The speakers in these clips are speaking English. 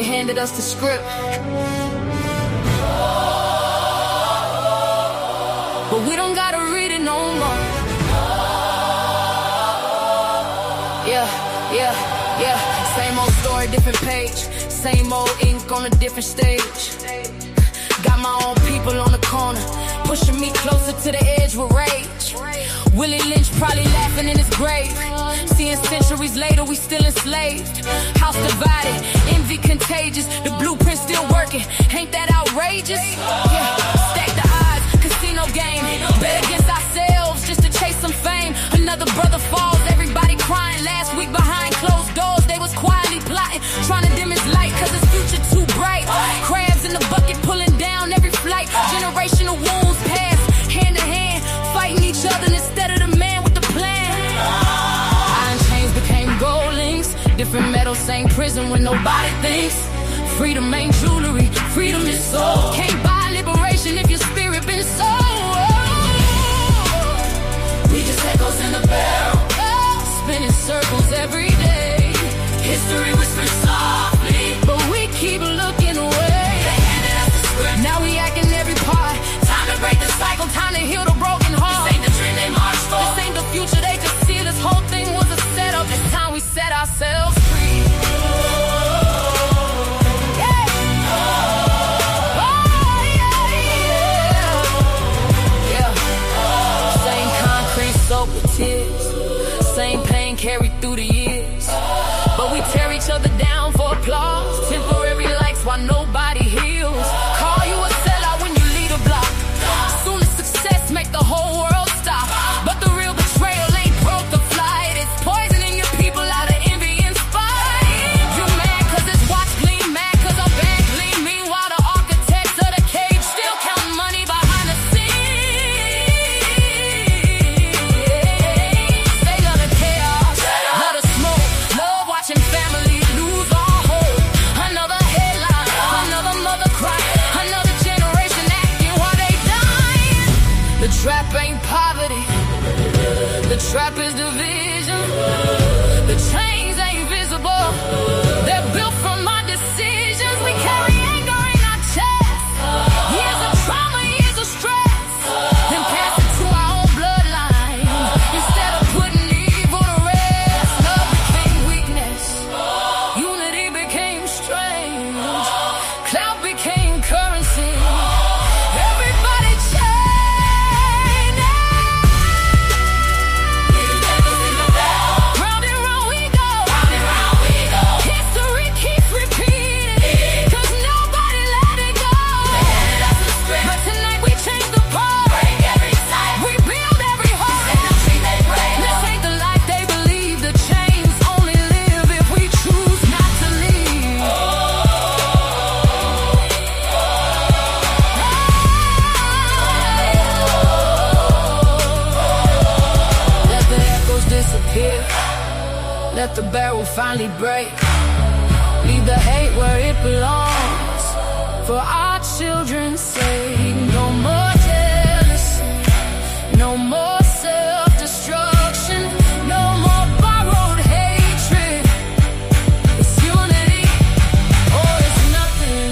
They handed us the script, but we don't gotta read it no more. Yeah. Same old story, different page. Same old ink on a different stage. Got my own people on the corner, pushing me closer to the edge with rage. Willie Lynch probably laughing in his grave, seeing centuries later we still enslaved. House divided, envy contagious, the blueprint still working. Ain't that outrageous? Yeah, stack the odds, casino game. Bet against ourselves just to chase some fame. Another brother falls, everybody crying. Last week behind closed doors, they was quietly plotting, trying to dim his light cause his future too bright. Crabs in the bucket pulling down every flight. Generational wounds pass hand to hand, fighting each other instead of the man with the plan. Iron chains became gold links, different metals, same prison when nobody thinks. Freedom ain't jewelry, freedom is soul. Can't buy liberation if your spirit been sold. We just echoes in the barrel, spinning circles every day. History whispers softly, but we keep looking away. They handed us the script, now we acting every part. Time to break the cycle, time to heal the broken heart. This ain't the dream they marched for, this ain't the future they could see. This whole thing was a setup, it's time we set ourselves free. Same concrete soaked with tears, same pain carried through the years, but we tear each other down for applause. Temporary likes while nobody heals. Call you a sellout when you lead a block. Soon as success make the whole world stop, but the real betrayal ain't broke the flight. It's poisoning your people out of envy and spite. You mad cause this watch gleam, mad cause our band gleam. Meanwhile the architects of the cage still counting money behind the scenes. They love the chaos, love the smoke, love watching family lose all hope. Another headline, another mother cry, another generation acting while they dying. The trap ain't poverty, the trap is division. The chains ain't visible, they're built from our decisions. We carry anger in our chests, years of trauma, years of stress, then pass it to our own bloodline. Instead of putting evil to rest, love became weakness, unity became strange, clout became currency. Everybody chained. Round and round we go, history keeps repeating, cause nobody let it go. But tonight we change the pole, we build every hope. This ain't the life they believe, the chains only live if we choose not to leave. Let the echoes disappear, let the barrel finally break. Leave the hate where it belongs, for our children's sake. No more jealousy, no more self-destruction, no more borrowed hatred. It's unity or it's nothing.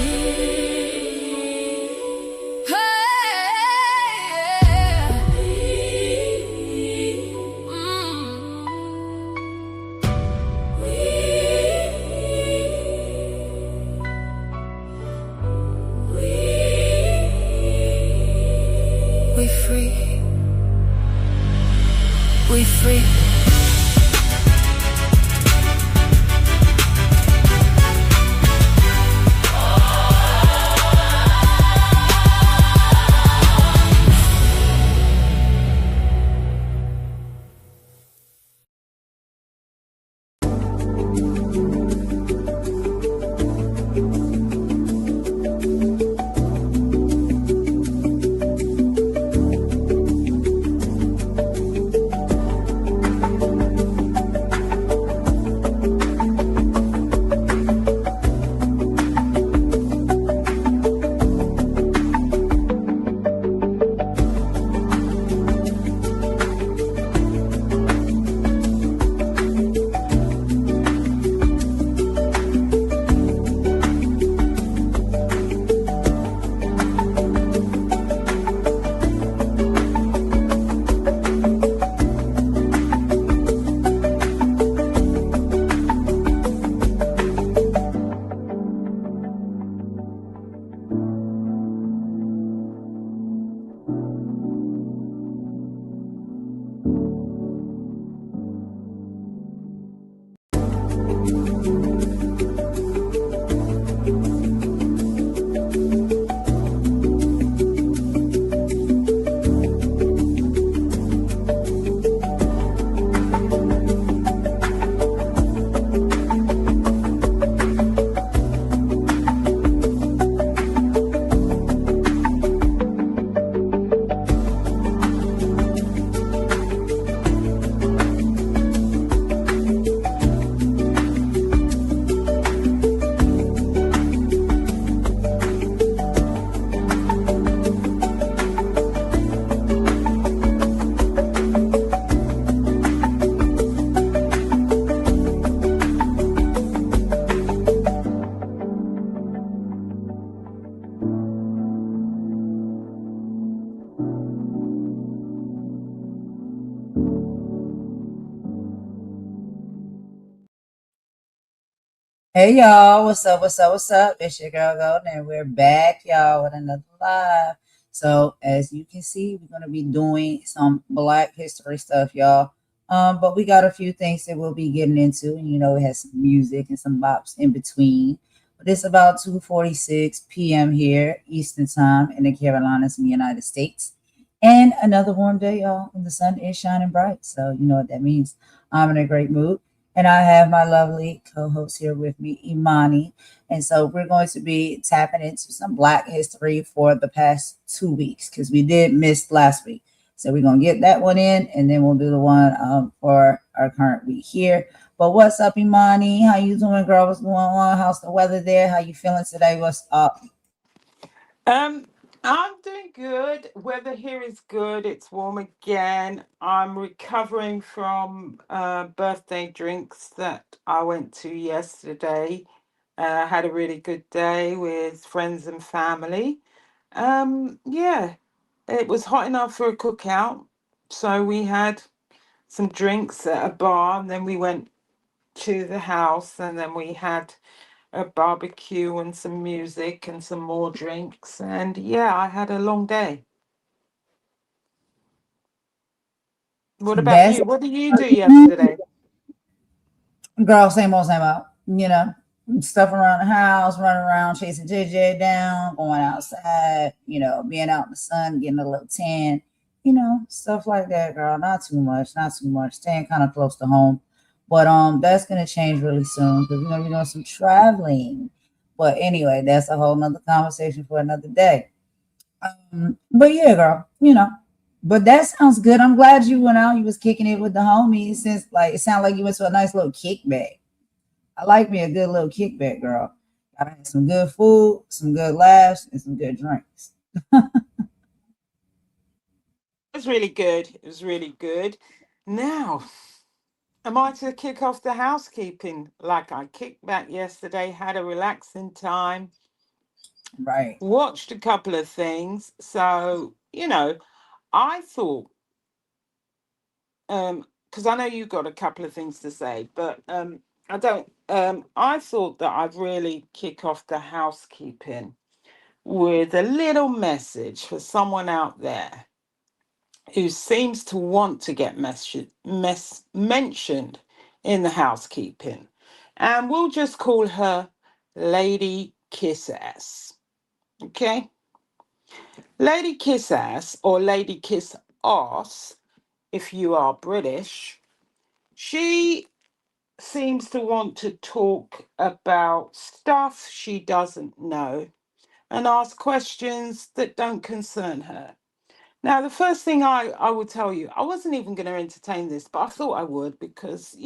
Hey y'all, what's up? What's up? What's up? It's your girl Golden, and we're back, y'all, with another live. So, as you can see, we're gonna be doing some Black History stuff, y'all. But we got a few things that we'll be getting into, and it has some music and some bops in between. But it's about 2:46 p.m. here, Eastern Time, in the Carolinas, in the United States, and another warm day, y'all, and the sun is shining bright. So you know what that means. I'm in a great mood. And I have my lovely co host here with me, Imani. And so we're going to be tapping into some Black history for the past 2 weeks because we did miss last week. So we're going to get that one in and then we'll do the one for our current week here. But what's up, Imani? How you doing, girl? What's going on? How's the weather there? How you feeling today? What's up? Um, I'm doing good. Weather here is good. It's warm again. I'm recovering from birthday drinks that I went to yesterday. Had a really good day with friends and family. Yeah, it was hot enough for a cookout, so we had some drinks at a bar, and then we went to the house, and then we had a barbecue and some music and some more drinks. And yeah, I had a long day. What about That's you? What did you do yesterday? Girl, same old, stuff around the house, running around, chasing JJ down, going outside, being out in the sun, getting a little tan, stuff like that, girl. Not too much, not too much. Staying kind of close to home. But that's gonna change really soon because we're gonna be doing some traveling. But anyway, that's a whole nother conversation for another day. But yeah, girl, But that sounds good. I'm glad you went out. You was kicking it with the homies since like it sounded like you went to a nice little kickback. I like me a good little kickback, girl. Gotta have some good food, some good laughs, and some good drinks. It was really good. It was really good. Now, am I to kick off the housekeeping like I kicked back yesterday, had a relaxing time, Right. watched a couple of things. So, I thought, because I know you got a couple of things to say, but I don't. I thought that I'd really kick off the housekeeping with a little message for someone out there who seems to want to get mentioned in the housekeeping. And we'll just call her Lady Kiss Ass. Okay? Lady Kiss Ass or Lady Kiss Ass, if you are British, she seems to want to talk about stuff she doesn't know and ask questions that don't concern her. Now, the first thing I will tell you, I wasn't even going to entertain this, but I thought I would because,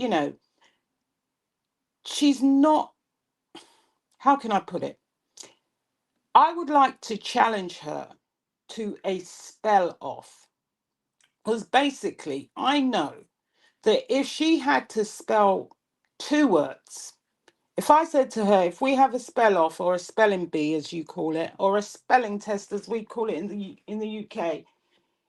she's not, how can I put it? I would like to challenge her to a spell off. Because basically, I know that if she had to spell two words, if I said to her, if we have a spell off or a spelling bee, as you call it, or a spelling test, as we call it in the UK,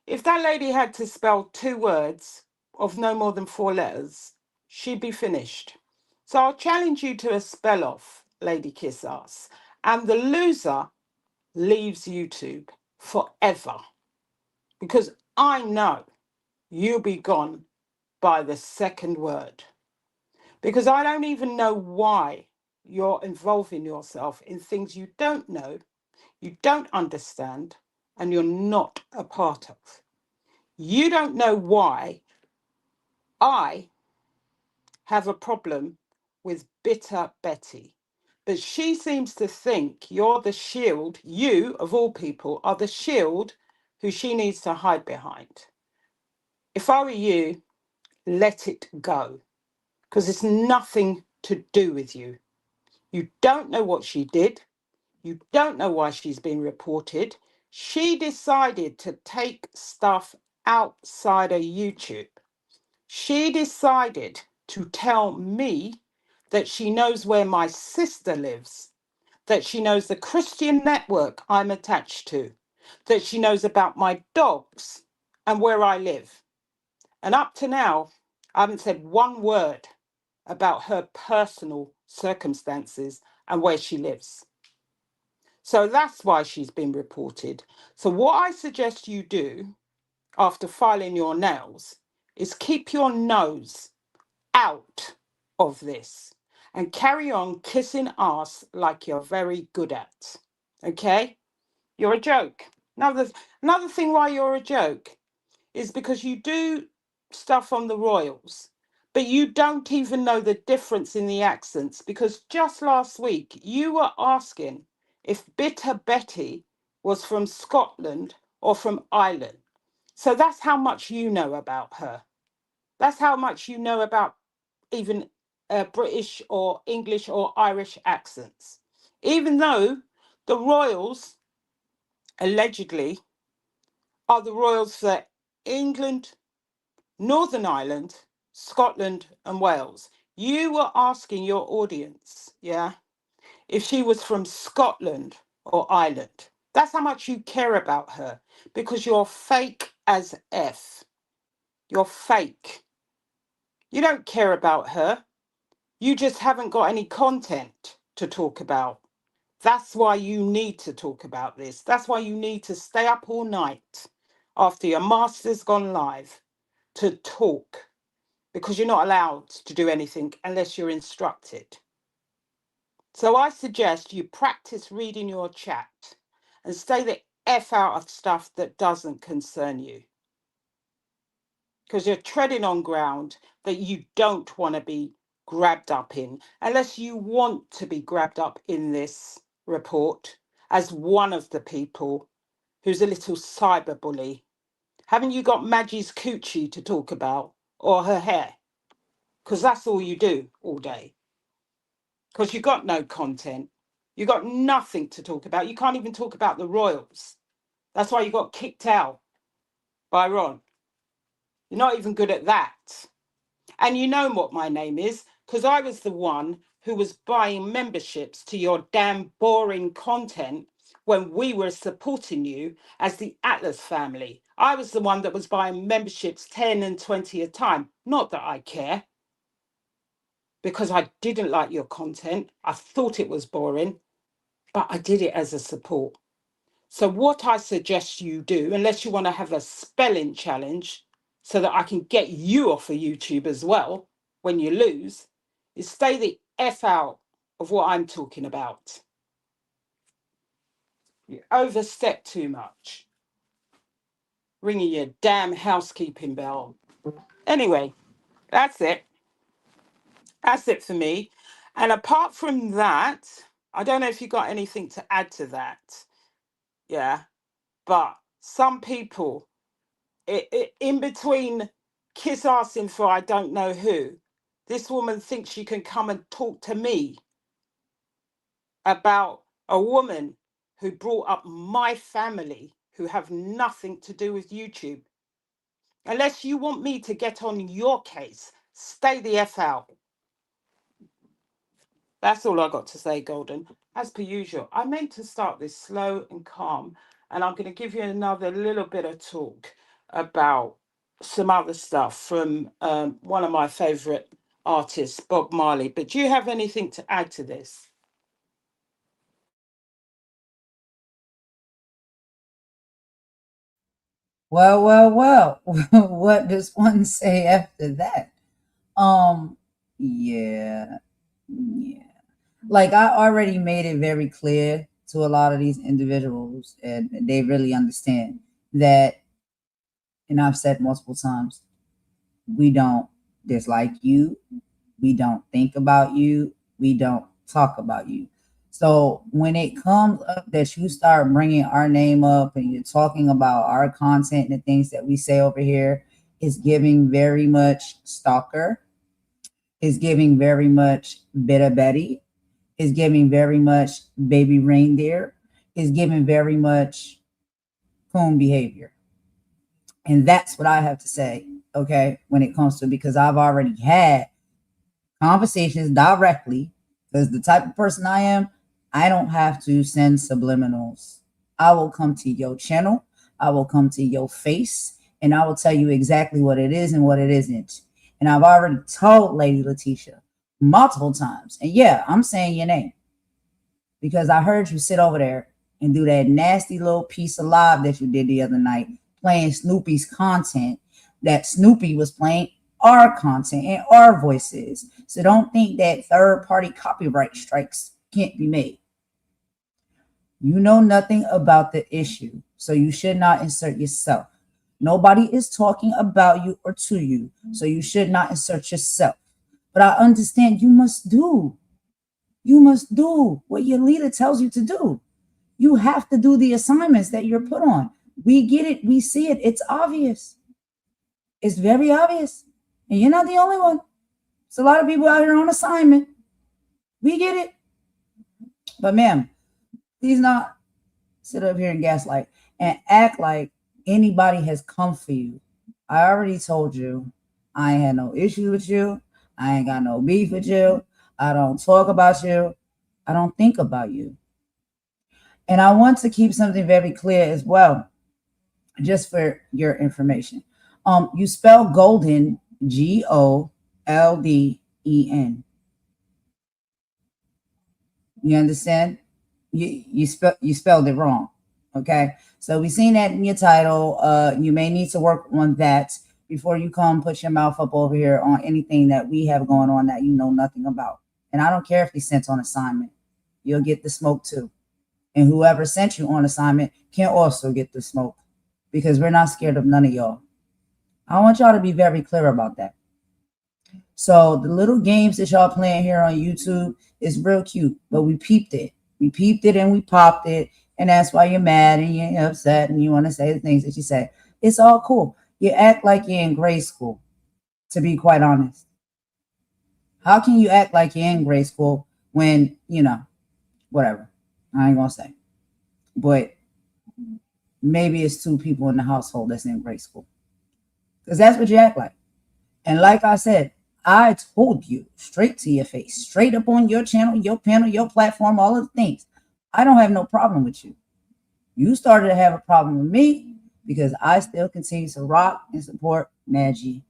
if that lady had to spell two words of no more than four letters, she'd be finished. So I'll challenge you to a spell off, Lady Kiss Ass. And the loser leaves YouTube forever. Because I know you'll be gone by the second word. Because I don't even know why you're involving yourself in things you don't know, you don't understand, and you're not a part of. You don't know why I have a problem with bitter Betty. But she seems to think you're the shield, you, of all people, are the shield who she needs to hide behind. If I were you, let it go, because it's nothing to do with you. You don't know what she did. You don't know why she's been reported. She decided to take stuff outside of YouTube. She decided to tell me that she knows where my sister lives, that she knows the Christian network I'm attached to, that she knows about my dogs and where I live. And up to now, I haven't said one word about her personal circumstances and where she lives. So that's why she's been reported. So what I suggest you do after filing your nails is keep your nose out of this and carry on kissing ass like you're very good at. Okay? You're a joke. Another thing why you're a joke is because you do stuff on the Royals, but you don't even know the difference in the accents, because just last week you were asking if Bitter Betty was from Scotland or from Ireland. So that's how much you know about her. That's how much you know about even British or English or Irish accents. Even though the Royals allegedly are the Royals for England, Northern Ireland, Scotland, and Wales. You were asking your audience, yeah, if she was from Scotland or Ireland. That's how much you care about her, because you're fake as F. You're fake. You don't care about her. You just haven't got any content to talk about. That's why you need to talk about this. That's why you need to stay up all night after your master's gone live to talk, because you're not allowed to do anything unless you're instructed. So I suggest you practice reading your chat and stay the F out of stuff that doesn't concern you, because you're treading on ground that you don't want to be grabbed up in, unless you want to be grabbed up in this report as one of the people who's a little cyberbully. Haven't you got Maggie's coochie to talk about, or her hair? Because that's all you do all day. Because you got no content. You got nothing to talk about. You can't even talk about the Royals. That's why you got kicked out by Ron. You're not even good at that. And you know what my name is, because I was the one who was buying memberships to your damn boring content when we were supporting you as the Atlas family. I was the one that was buying memberships 10 and 20 a time. Not that I care, because I didn't like your content. I thought it was boring, but I did it as a support. So what I suggest you do, unless you want to have a spelling challenge so that I can get you off of YouTube as well when you lose, is stay the F out of what I'm talking about. You overstep too much. Ringing your damn housekeeping bell. Anyway, that's it. That's it for me. And apart from that, I don't know if you got anything to add to that. Yeah. But some people, in between kiss assing for I don't know who, this woman thinks she can come and talk to me about a woman who brought up my family who have nothing to do with YouTube. Unless you want me to get on your case, stay the F out. That's all I got to say, Golden. As per usual, I meant to start this slow and calm, and I'm going to give you another little bit of talk about some other stuff from one of my favourite artists, Bob Marley. But do you have anything to add to this? Well. What does one say after that? Um, yeah, yeah. Like I already made it very clear to a lot of these individuals, and they really understand that. And I've said multiple times, we don't dislike you, we don't think about you, we don't talk about you. So when it comes up that you start bringing our name up and you're talking about our content and the things that we say over here, is giving very much stalker, is giving very much bitter Betty, is giving very much baby reindeer, is giving very much coon behavior. And that's what I have to say, okay, when it comes to, because I've already had conversations directly, because the type of person I am, I don't have to send subliminals. I will come to your channel, I will come to your face, and I will tell you exactly what it is and what it isn't. And I've already told Lady Letitia, multiple times. And yeah, I'm saying your name because I heard you sit over there and do that nasty little piece of live that you did the other night, playing Snoopy's content, that Snoopy was playing our content and our voices. So don't think that third-party copyright strikes can't be made. You know nothing about the issue, so you should not insert yourself. Nobody is talking about you or to you, so you should not insert yourself. But I understand you must do what your leader tells you to do. You have to do the assignments that you're put on. We get it. We see it. It's obvious. It's very obvious. And you're not the only one. It's a lot of people out here on assignment. We get it. But ma'am, please not sit up here and gaslight and act like anybody has come for you. I already told you I ain't had no issues with you. I ain't got no beef with you. I don't talk about you. I don't think about you. And I want to keep something very clear as well, just for your information. You spell golden, Golden. You understand? You spelled it wrong. Okay. So we seen that in your title. You may need to work on that before you come put your mouth up over here on anything that we have going on that you know nothing about. And I don't care if they sent on assignment. You'll get the smoke too. And whoever sent you on assignment can also get the smoke, because we're not scared of none of y'all. I want y'all to be very clear about that. So the little games that y'all playing here on YouTube is real cute, but we peeped it. We peeped it and we popped it. And that's why you're mad and you're upset and you want to say the things that you say. It's all cool. You act like you're in grade school, to be quite honest. How can you act like you're in grade school when, whatever. I ain't going to say. But maybe it's 2 people in the household that's in grade school. Because that's what you act like. And like I said, I told you straight to your face, straight up on your channel, your panel, your platform, all of the things. I don't have no problem with you. You started to have a problem with me because I still continue to rock and support Maggie.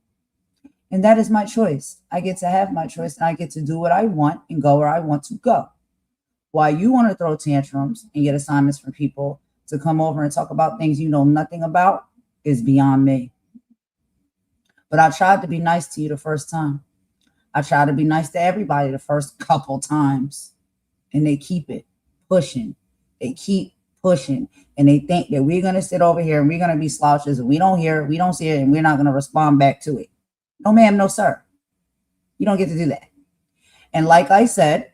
And that is my choice. I get to have my choice and I get to do what I want and go where I want to go. Why you want to throw tantrums and get assignments from people to come over and talk about things you know nothing about is beyond me. But I tried to be nice to you the first time. I tried to be nice to everybody the first couple times. And they keep it pushing. They keep pushing. And they think that we're going to sit over here and we're going to be slouches and we don't hear it, we don't see it, and we're not going to respond back to it. No, ma'am, no, sir. You don't get to do that. And like I said,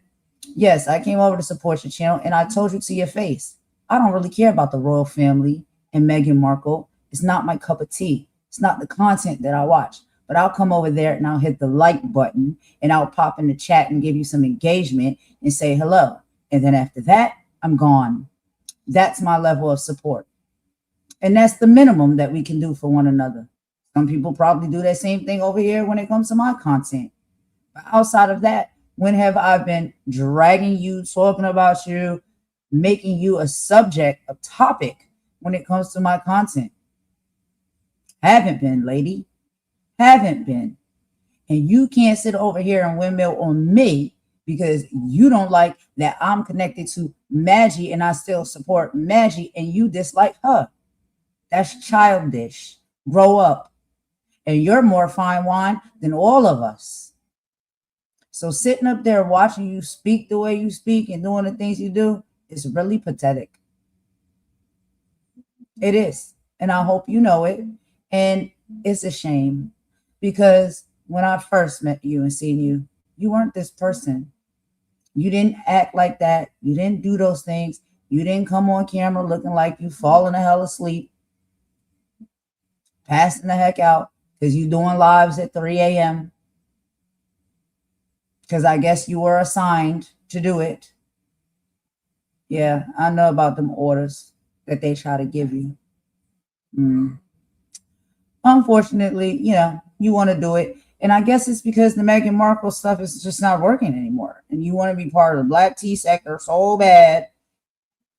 yes, I came over to support your channel and I told you to your face, I don't really care about the royal family and Meghan Markle. It's not my cup of tea. It's not the content that I watch. But I'll come over there and I'll hit the like button and I'll pop in the chat and give you some engagement and say hello. And then after that, I'm gone. That's my level of support. And that's the minimum that we can do for one another. Some people probably do that same thing over here when it comes to my content. But outside of that, when have I been dragging you, talking about you, making you a subject, a topic when it comes to my content? Haven't been, lady. Haven't been. And you can't sit over here and windmill on me because you don't like that I'm connected to Maggie and I still support Maggie and you dislike her. That's childish. Grow up. And you're more fine wine than all of us. So sitting up there watching you speak the way you speak and doing the things you do is really pathetic. It is. And I hope you know it. And it's a shame because when I first met you and seen you, you weren't this person. You didn't act like that. You didn't do those things. You didn't come on camera looking like you falling the hell asleep, passing the heck out because you doing lives at 3 a.m. because I guess you were assigned to do it. Yeah, I know about them orders that they try to give you. Unfortunately, you want to do it. And I guess it's because the Meghan Markle stuff is just not working anymore. And you want to be part of the black tea sector so bad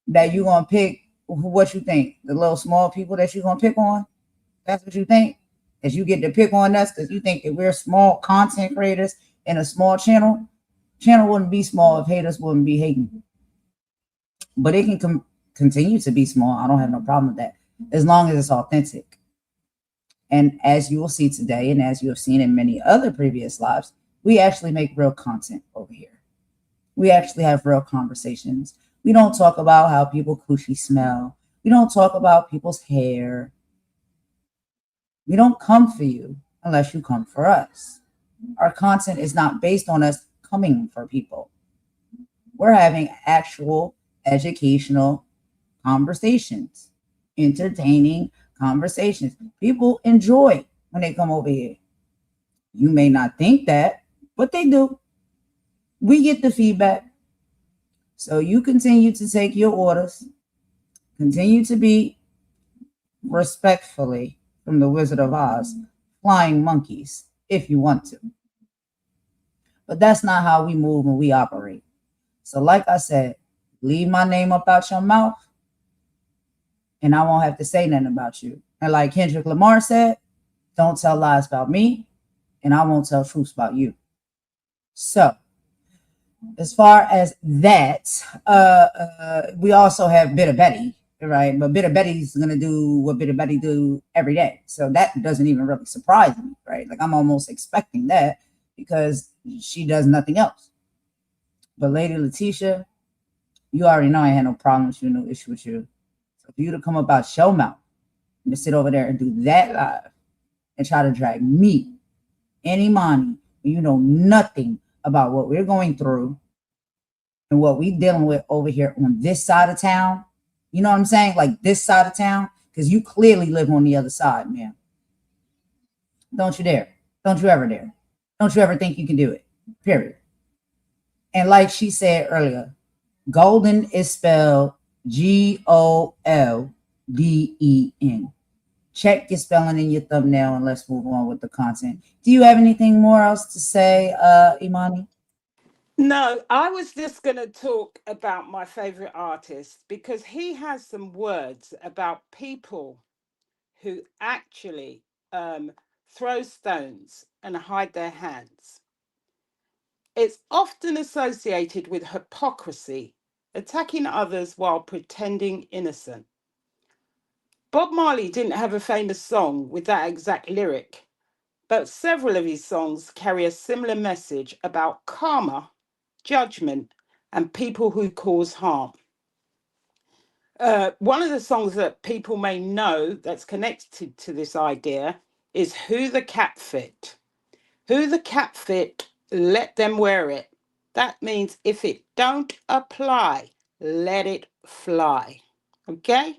that you're going to pick what you think. The little small people that you're going to pick on. That's what you think. That you get to pick on us because you think that we're small content creators. In a small channel wouldn't be small if haters wouldn't be hating. But it can continue to be small. I don't have no problem with that, as long as it's authentic. And as you will see today, and as you have seen in many other previous lives, we actually make real content over here. We actually have real conversations. We don't talk about how people coochie smell. We don't talk about people's hair. We don't come for you unless you come for us. Our content is not based on us coming for people. We're having actual educational conversations, entertaining conversations. People enjoy when they come over here. You may not think that, but they do. We get the feedback. So you continue to take your orders, continue to be respectfully from the Wizard of Oz, flying monkeys, if you want to. But that's not how we move and we operate. So like I said, leave my name up out your mouth and I won't have to say nothing about you. And like Kendrick Lamar said, don't tell lies about me and I won't tell truths about you. So as far as that, we also have Bitter Betty, right? But Bitter Betty's going to do what Bitter Betty do every day. So that doesn't even really surprise me, right? Like I'm almost expecting that because she does nothing else. But Lady Letitia, you already know I had no problem with you, no issue with you. So for you to come up out your mouth and to sit over there and do that live and try to drag me and Imani, you know nothing about what we're going through and what we're dealing with over here on this side of town. You know what I'm saying? Like this side of town, because you clearly live on the other side, man. Don't you dare. Don't you ever dare. Don't you ever think you can do it. Period. And like she said earlier, golden is spelled Golden. Check your spelling in your thumbnail and let's move on with the content. Do you have anything more else to say, Imani? No, I was just going to talk about my favorite artist because he has some words about people who actually throw stones and hide their hands. It's often associated with hypocrisy, attacking others while pretending innocent. Bob Marley didn't have a famous song with that exact lyric, but several of his songs carry a similar message about karma, judgment, and people who cause harm. One of the songs that people may know that's connected to this idea is Who the Cat Fit. Who the cat fit, let them wear it. That means if it don't apply, let it fly. Okay?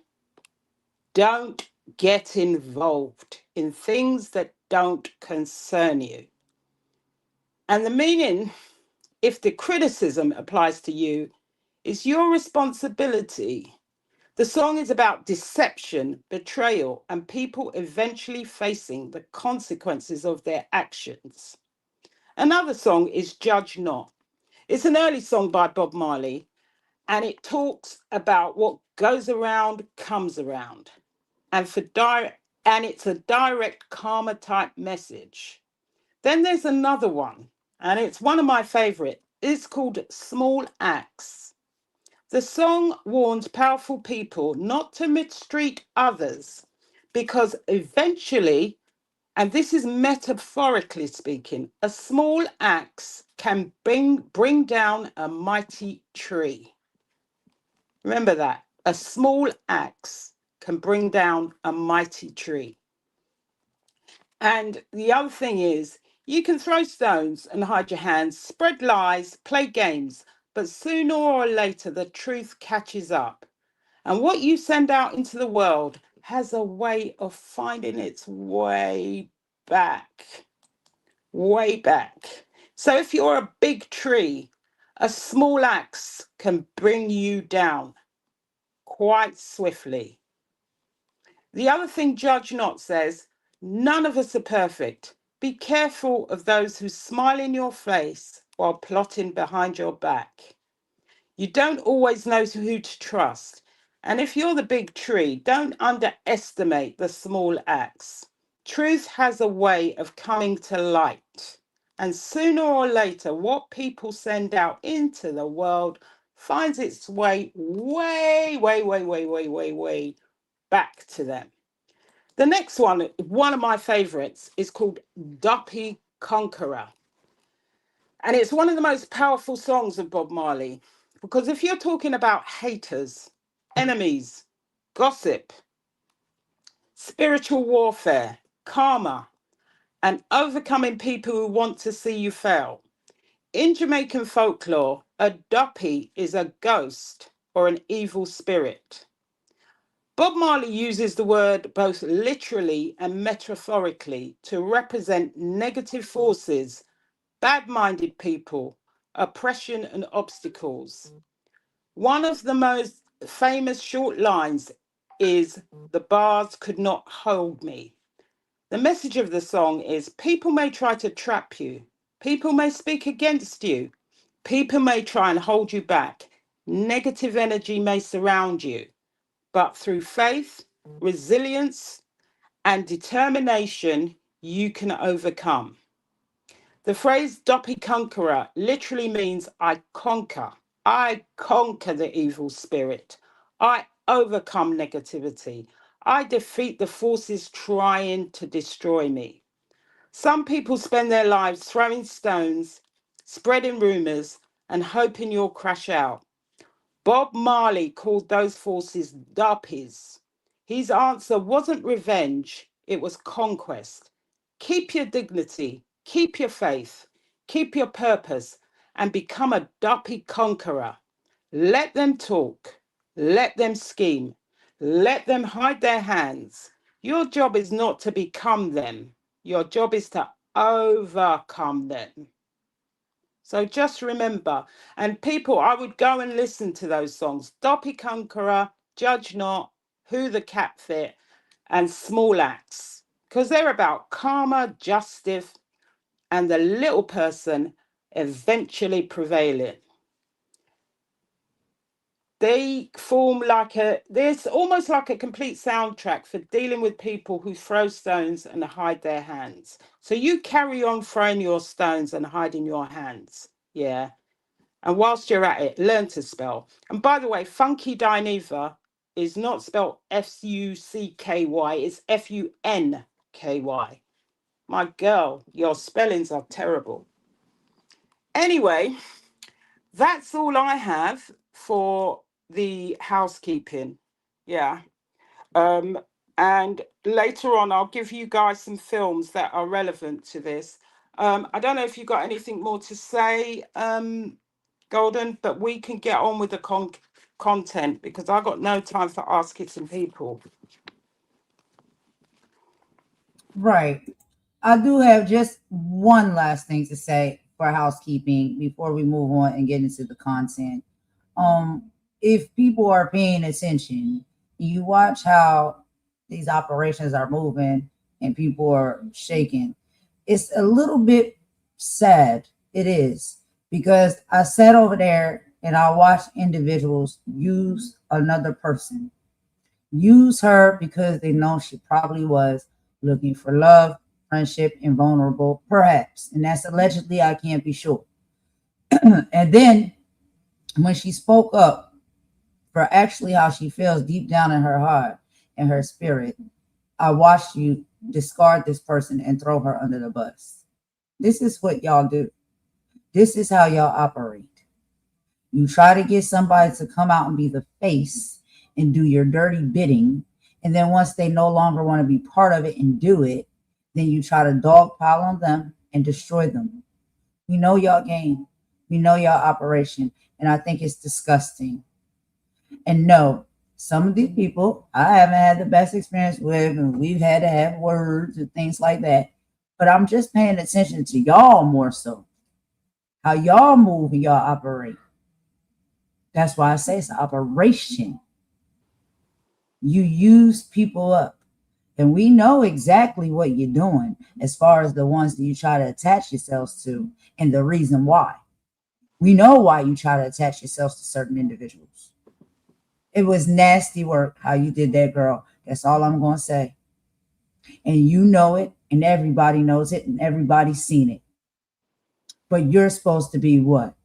Don't get involved in things that don't concern you. And the meaning, if the criticism applies to you, is your responsibility. The song is about deception, betrayal, and people eventually facing the consequences of their actions. Another song is Judge Not. It's an early song by Bob Marley, and it talks about what goes around comes around. And it's a direct karma type message. Then there's another one, and it's one of my favorite. It's called Small Acts. The song warns powerful people not to mistreat others because eventually, and this is metaphorically speaking, a small axe can bring down a mighty tree. Remember that. A small axe can bring down a mighty tree. And the other thing is, you can throw stones and hide your hands, spread lies, play games, but sooner or later the truth catches up. And what you send out into the world has a way of finding its way back. Way back. So if you're a big tree, a small axe can bring you down quite swiftly. The other thing Judge Not says, none of us are perfect. Be careful of those who smile in your face while plotting behind your back. You don't always know who to trust. And if you're the big tree, don't underestimate the small axe. Truth has a way of coming to light. And sooner or later, what people send out into the world finds its way back to them. The next one of my favorites, is called Duppy Conqueror. And it's one of the most powerful songs of Bob Marley. Because if you're talking about haters, enemies, gossip, spiritual warfare, karma, and overcoming people who want to see you fail, in Jamaican folklore, a duppy is a ghost or an evil spirit. Bob Marley uses the word both literally and metaphorically to represent negative forces, bad-minded people, oppression and obstacles. One of the most famous short lines is, "The bars could not hold me." The message of the song is, people may try to trap you, people may speak against you, people may try and hold you back, negative energy may surround you, but through faith, resilience, and determination, you can overcome. The phrase Doppy Conqueror literally means I conquer. I conquer the evil spirit. I overcome negativity. I defeat the forces trying to destroy me. Some people spend their lives throwing stones, spreading rumors, and hoping you'll crash out. Bob Marley called those forces Duppies. His answer wasn't revenge, it was conquest. Keep your dignity, keep your faith, keep your purpose, and become a Duppy conqueror. Let them talk, let them scheme, let them hide their hands. Your job is not to become them, your job is to overcome them. So just remember, and people, I would go and listen to those songs: Doppy Conqueror, Judge Not, Who the Cat Fit, and Small Axe, because they're about karma, justice, and the little person eventually prevailing. They form there's almost like a complete soundtrack for dealing with people who throw stones and hide their hands. So you carry on throwing your stones and hiding your hands. Yeah. And whilst you're at it, learn to spell. And by the way, Funky Dineva is not spelled Fucky, it's Funky. My girl, your spellings are terrible. Anyway, that's all I have for the housekeeping. Yeah. Um, and later on, I'll give you guys some films that are relevant to this. I don't know if you've got anything more to say, Golden, but we can get on with the content because I got no time for asking some people. Right. I do have just one last thing to say for housekeeping before we move on and get into the content. If people are paying attention, you watch how these operations are moving and people are shaking. It's a little bit sad. It is, because I sat over there and I watched individuals use another person, use her because they know she probably was looking for love, friendship, and vulnerable, perhaps. And that's allegedly, I can't be sure. And then when she spoke up for actually how she feels deep down in her heart and her spirit, I watched you discard this person and throw her under the bus. This is what y'all do. This is how y'all operate. You try to get somebody to come out and be the face and do your dirty bidding. And then once they no longer want to be part of it and do it, then you try to dogpile on them and destroy them. We know y'all game. We know y'all operation. And I think it's disgusting. And no, some of these people I haven't had the best experience with, and we've had to have words and things like that. But I'm just paying attention to y'all more so. How y'all move and y'all operate. That's why I say it's an operation. You use people up. And we know exactly what you're doing as far as the ones that you try to attach yourselves to and the reason why. We know why you try to attach yourselves to certain individuals. It was nasty work how you did that, girl. That's all I'm going to say. And you know it, and everybody knows it, and everybody's seen it. But you're supposed to be what?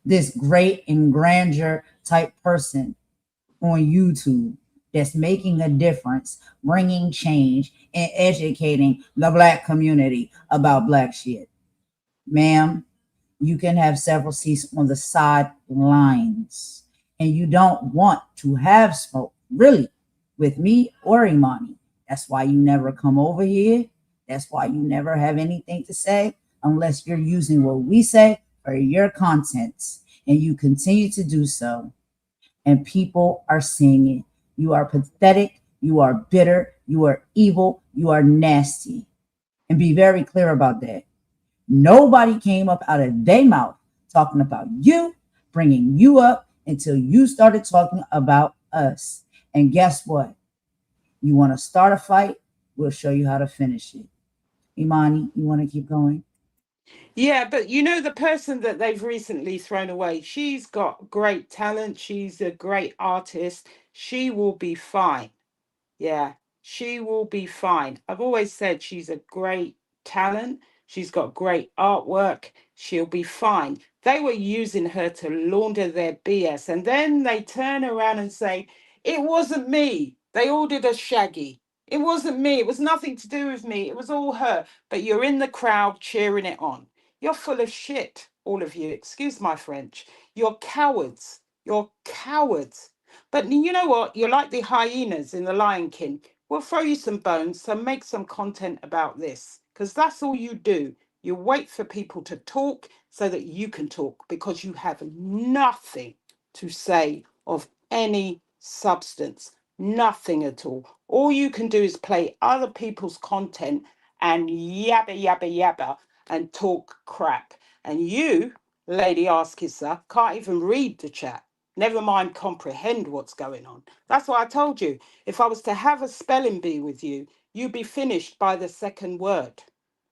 This great and grandeur type person on YouTube that's making a difference, bringing change, and educating the Black community about Black shit. Ma'am, you can have several seats on the sidelines. And you don't want to have smoke, really, with me or Imani. That's why you never come over here. That's why you never have anything to say unless you're using what we say for your contents. And you continue to do so. And people are seeing it. You are pathetic. You are bitter. You are evil. You are nasty. And be very clear about that. Nobody came up out of their mouth talking about you, bringing you up until you started talking about us. And guess what? You want to start a fight? We'll show you how to finish it. Imani, you want to keep going? Yeah, but you know, the person that they've recently thrown away, she's got great talent. She's a great artist. She will be fine. Yeah, she will be fine. I've always said she's a great talent. She's got great artwork. She'll be fine. They were using her to launder their BS. And then they turn around and say, it wasn't me. They ordered a shaggy. It wasn't me. It was nothing to do with me. It was all her. But you're in the crowd cheering it on. You're full of shit, all of you. Excuse my French. You're cowards. You're cowards. But you know what? You're like the hyenas in The Lion King. We'll throw you some bones, so make some content about this. Because that's all you do. You wait for people to talk so that you can talk because you have nothing to say of any substance. Nothing at all. All you can do is play other people's content and yabba, yabba, yabba and talk crap. And you, Lady Ask Kisser, can't even read the chat. Never mind comprehend what's going on. That's why I told you, if I was to have a spelling bee with you, you'd be finished by the second word.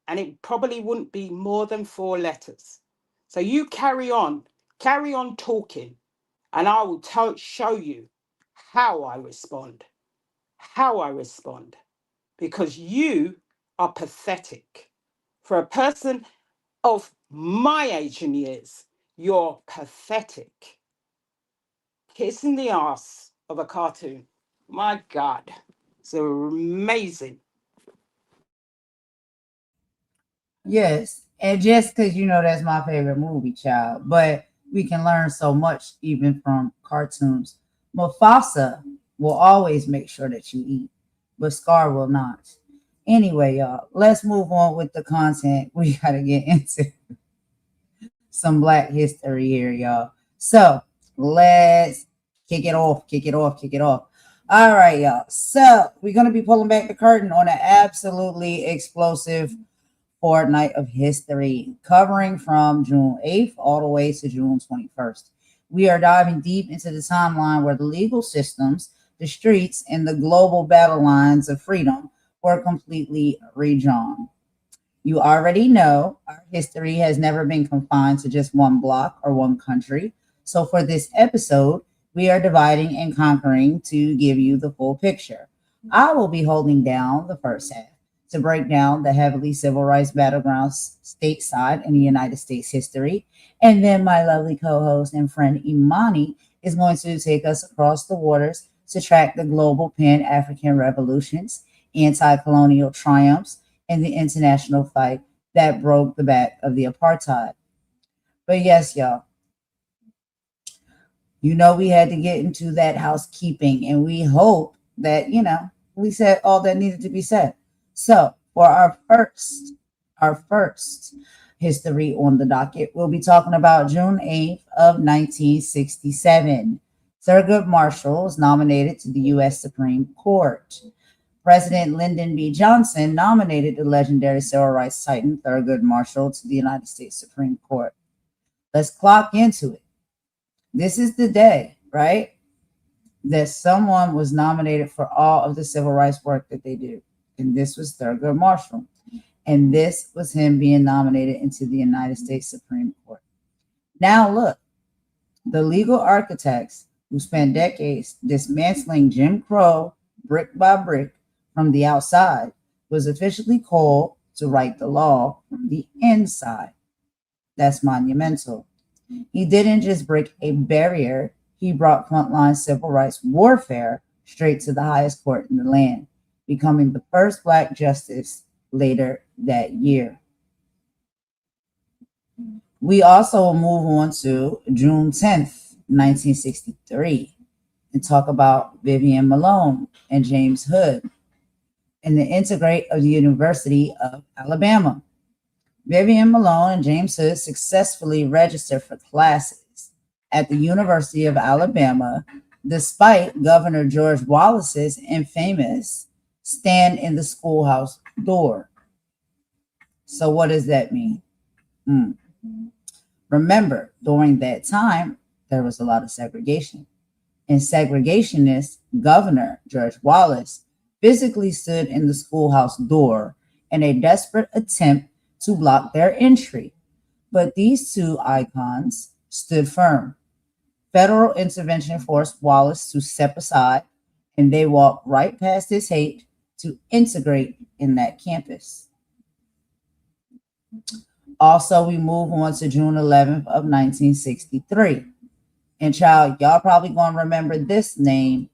And it probably wouldn't be more than 4 letters. So you carry on talking, and I will show you how I respond. How I respond. Because you are pathetic. For a person of my age and years, you're pathetic. Kissing the ass of a cartoon. My God, it's amazing. Yes. And just because you know that's my favorite movie, child, but we can learn so much even from cartoons. Mufasa will always make sure that you eat, but Scar will not. Anyway, y'all, let's move on with the content. We got to get into some Black history here, y'all. So let's kick it off, kick it off, kick it off. All right, y'all. So we're going to be pulling back the curtain on an absolutely explosive fortnight of history, covering from June 8th all the way to June 21st. We are diving deep into the timeline where the legal systems, the streets, and the global battle lines of freedom were completely redrawn. You already know our history has never been confined to just one block or one country. So for this episode, we are dividing and conquering to give you the full picture. I will be holding down the first half to break down the heavily civil rights battlegrounds stateside in the United States history. And then my lovely co-host and friend Imani is going to take us across the waters to track the global Pan-African revolutions, anti-colonial triumphs, and the international fight that broke the back of the apartheid. But yes, y'all, you know we had to get into that housekeeping, and we hope that, we said all that needed to be said. So for our first history on the docket, we'll be talking about June 8th of 1967. Thurgood Marshall was nominated to the U.S. Supreme Court. President Lyndon B. Johnson nominated the legendary civil rights titan Thurgood Marshall to the United States Supreme Court. Let's clock into it. This is the day, right, that someone was nominated for all of the civil rights work that they do. And this was Thurgood Marshall. And this was him being nominated into the United States Supreme Court. Now look, the legal architects who spent decades dismantling Jim Crow brick by brick from the outside was officially called to write the law from the inside. That's monumental. He didn't just break a barrier, he brought frontline civil rights warfare straight to the highest court in the land, becoming the first Black justice later that year. We also move on to June 10th, 1963, and talk about Vivian Malone and James Hood and the integrate of the University of Alabama. Vivian Malone and James Hood successfully registered for classes at the University of Alabama, despite Governor George Wallace's infamous stand in the schoolhouse door. So, what does that mean? Remember, during that time, there was a lot of segregation. And segregationist Governor George Wallace physically stood in the schoolhouse door in a desperate attempt to block their entry. But these two icons stood firm. Federal intervention forced Wallace to step aside, and they walked right past his hate to integrate in that campus. Also, we move on to June 11th of 1963. And child, y'all probably going to remember this name,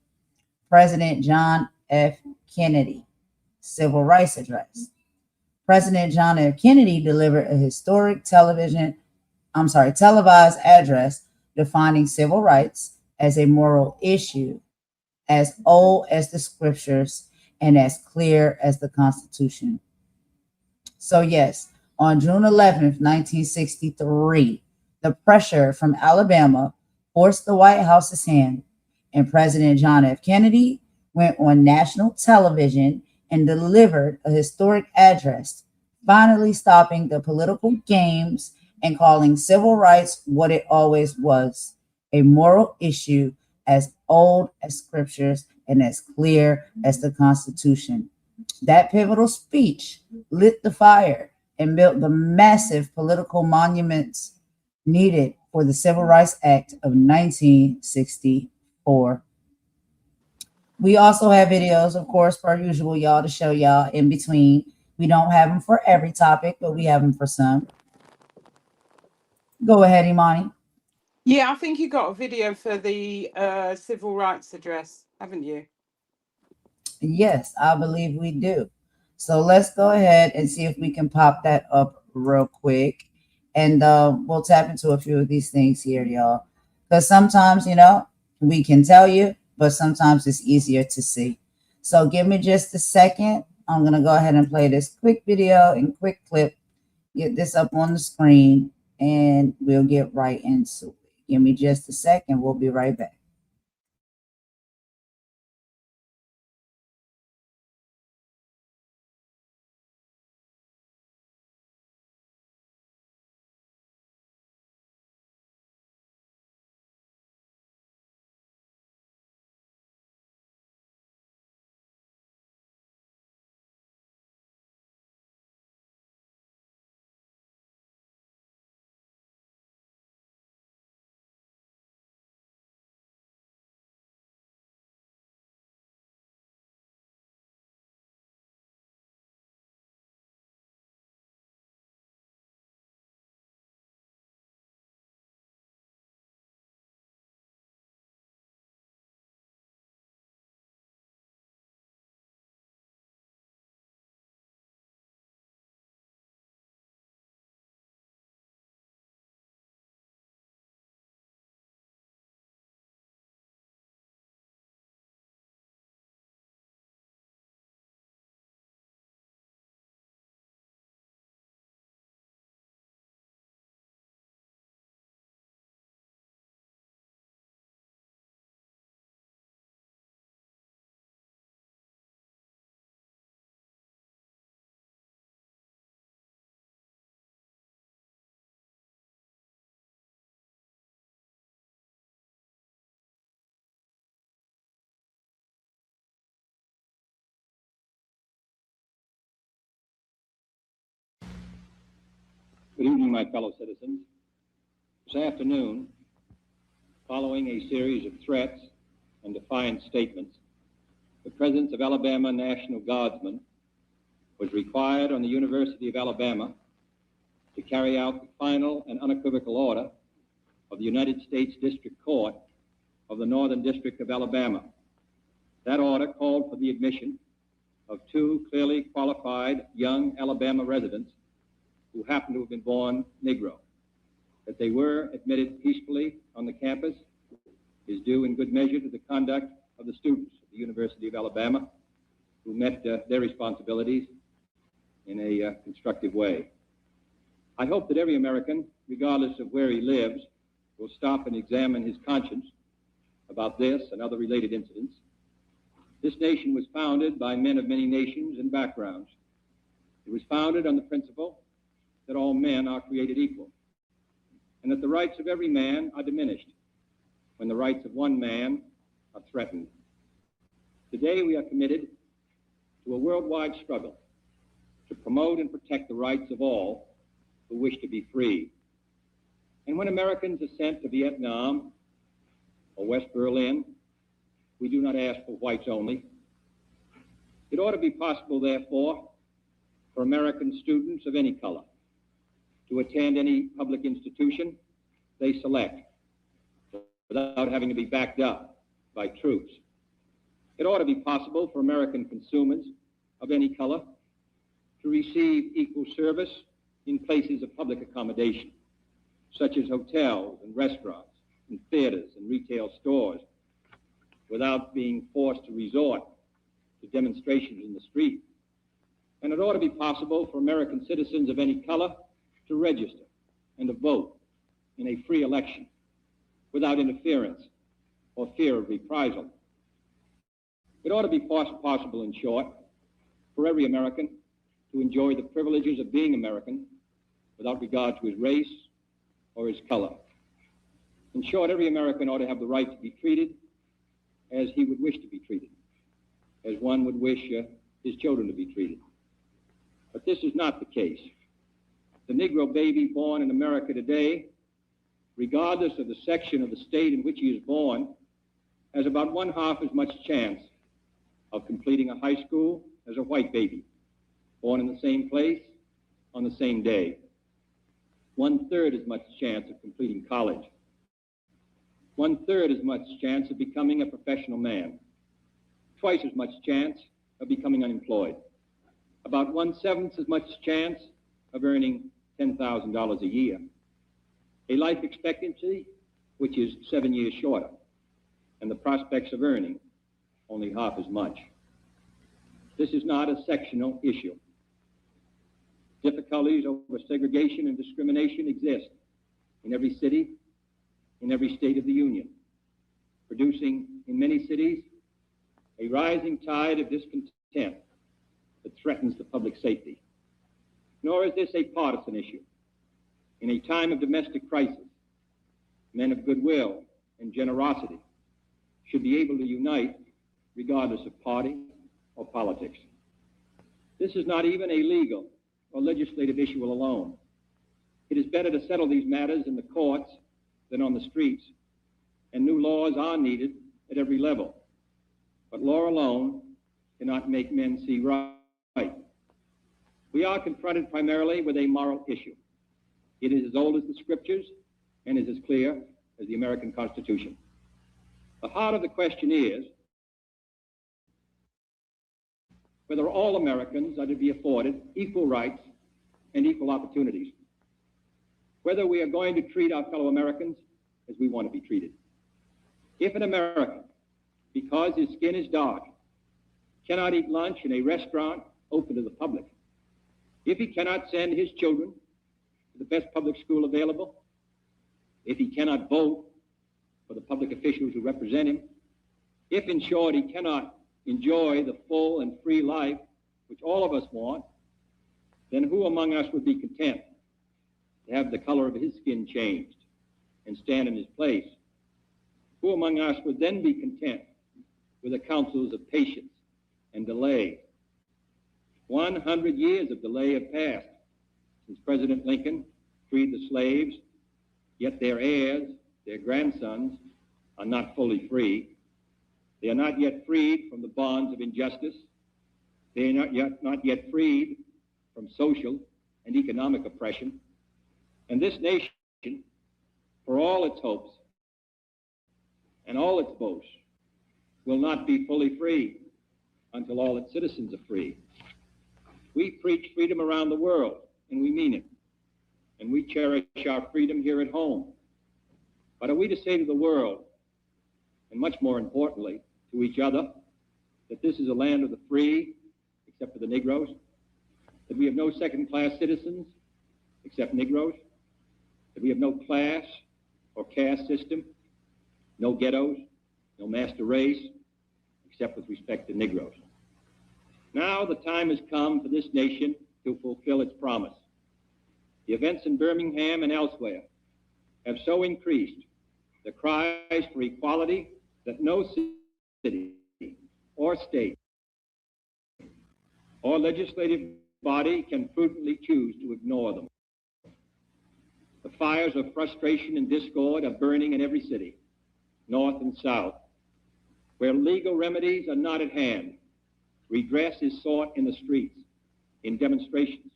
President John F. Kennedy, Civil Rights Address. President John F. Kennedy delivered a historic televised address defining civil rights as a moral issue, as old as the scriptures and as clear as the Constitution. So yes, on June 11th, 1963, the pressure from Alabama forced the White House's hand, and President John F. Kennedy went on national television and delivered a historic address, finally stopping the political games and calling civil rights what it always was, a moral issue as old as scriptures and as clear as the Constitution. That pivotal speech lit the fire and built the massive political monuments needed for the Civil Rights Act of 1964. We also have videos, of course, per usual, y'all, to show y'all in between. We don't have them for every topic, but we have them for some. Go ahead, Imani. Yeah, I think you got a video for the civil rights address, haven't you? Yes, I believe we do. So let's go ahead and see if we can pop that up real quick. And we'll tap into a few of these things here, y'all. Because sometimes, we can tell you, but sometimes it's easier to see. So give me just a second. I'm going to go ahead and play this quick video and quick clip. Get this up on the screen, and we'll get right into it. Give me just a second. We'll be right back. Good evening, my fellow citizens. This afternoon, following a series of threats and defiant statements, the presence of Alabama National Guardsmen was required on the University of Alabama to carry out the final and unequivocal order of the United States District Court of the Northern District of Alabama. That order called for the admission of two clearly qualified young Alabama residents who happened to have been born Negro. That they were admitted peacefully on the campus is due in good measure to the conduct of the students at the University of Alabama, who met their responsibilities in a constructive way. I hope that every American, regardless of where he lives, will stop and examine his conscience about this and other related incidents. This nation was founded by men of many nations and backgrounds. It was founded on the principle that all men are created equal, and that the rights of every man are diminished when the rights of one man are threatened. Today we are committed to a worldwide struggle to promote and protect the rights of all who wish to be free. And when Americans are sent to Vietnam or West Berlin, we do not ask for whites only. It ought to be possible, therefore, for American students of any color to attend any public institution they select without having to be backed up by troops. It ought to be possible for American consumers of any color to receive equal service in places of public accommodation, such as hotels and restaurants and theaters and retail stores, without being forced to resort to demonstrations in the street. And it ought to be possible for American citizens of any color to register and to vote in a free election without interference or fear of reprisal. It ought to be possible, in short, for every American to enjoy the privileges of being American without regard to his race or his color. In short, every American ought to have the right to be treated as he would wish to be treated, as one would wish his children to be treated. But this is not the case. The Negro baby born in America today, regardless of the section of the state in which he is born, has about 1/2 as much chance of completing a high school as a white baby, born in the same place on the same day. 1/3 as much chance of completing college. 1/3 as much chance of becoming a professional man. Twice as much chance of becoming unemployed. About 1/7 as much chance of earning $10,000 a year. A life expectancy which is 7 years shorter, and the prospects of earning only half as much. This is not a sectional issue. Difficulties over segregation and discrimination exist in every city, in every state of the Union, producing in many cities a rising tide of discontent that threatens the public safety. Nor is this a partisan issue. In a time of domestic crisis, men of goodwill and generosity should be able to unite regardless of party or politics. This is not even a legal or legislative issue alone. It is better to settle these matters in the courts than on the streets, and new laws are needed at every level. But law alone cannot make men see right. We are confronted primarily with a moral issue. It is as old as the scriptures and is as clear as the American Constitution. The heart of the question is whether all Americans are to be afforded equal rights and equal opportunities, whether we are going to treat our fellow Americans as we want to be treated. If an American, because his skin is dark, cannot eat lunch in a restaurant open to the public, if he cannot send his children to the best public school available, if he cannot vote for the public officials who represent him, if, in short, he cannot enjoy the full and free life which all of us want, then who among us would be content to have the color of his skin changed and stand in his place? Who among us would then be content with the counsels of patience and delay? 100 years of delay have passed since President Lincoln freed the slaves, yet their heirs, their grandsons, are not fully free. They are not yet freed from the bonds of injustice. They are not yet freed from social and economic oppression. And this nation, for all its hopes and all its boasts, will not be fully free until all its citizens are free. We preach freedom around the world, and we mean it. And we cherish our freedom here at home. But are we to say to the world, and much more importantly, to each other, that this is a land of the free, except for the Negroes? That we have no second-class citizens, except Negroes? That we have no class or caste system, no ghettos, no master race, except with respect to Negroes? Now the time has come for this nation to fulfill its promise. The events in Birmingham and elsewhere have so increased the cries for equality that no city or state or legislative body can prudently choose to ignore them. The fires of frustration and discord are burning in every city, north and south. Where legal remedies are not at hand, redress is sought in the streets, in demonstrations,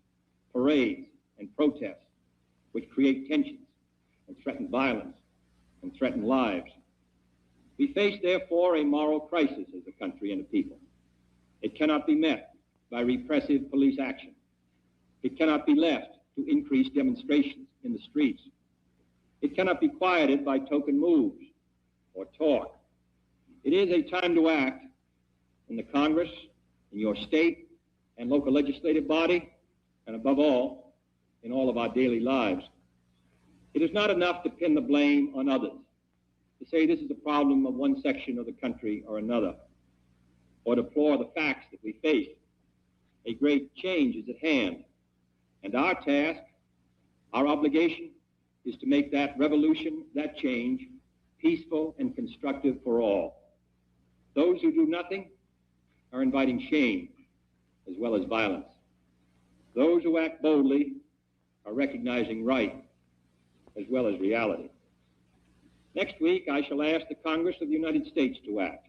parades, and protests, which create tensions and threaten violence and threaten lives. We face, therefore, a moral crisis as a country and a people. It cannot be met by repressive police action. It cannot be left to increase demonstrations in the streets. It cannot be quieted by token moves or talk. It is a time to act in the Congress, in your state and local legislative body, and above all, in all of our daily lives. It is not enough to pin the blame on others, to say this is a problem of one section of the country or another, or deplore the facts that we face. A great change is at hand, and our task, our obligation, is to make that revolution, that change, peaceful and constructive for all. Those who do nothing are inviting shame as well as violence. Those who act boldly are recognizing right as well as reality. Next week, I shall ask the Congress of the United States to act,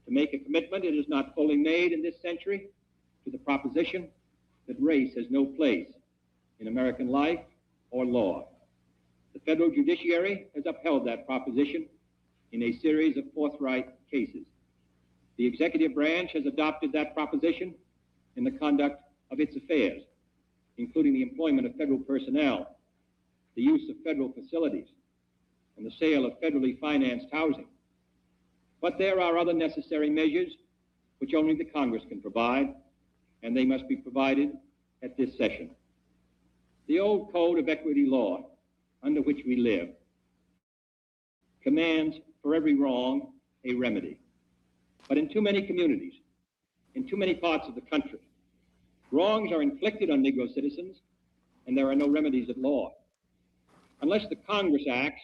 to make a commitment it has not fully made in this century to the proposition that race has no place in American life or law. The federal judiciary has upheld that proposition in a series of forthright cases. The executive branch has adopted that proposition in the conduct of its affairs, including the employment of federal personnel, the use of federal facilities, and the sale of federally financed housing. But there are other necessary measures which only the Congress can provide, and they must be provided at this session. The old code of equity law under which we live commands for every wrong a remedy. But in too many communities, in too many parts of the country, wrongs are inflicted on Negro citizens, and there are no remedies at law. Unless the Congress acts,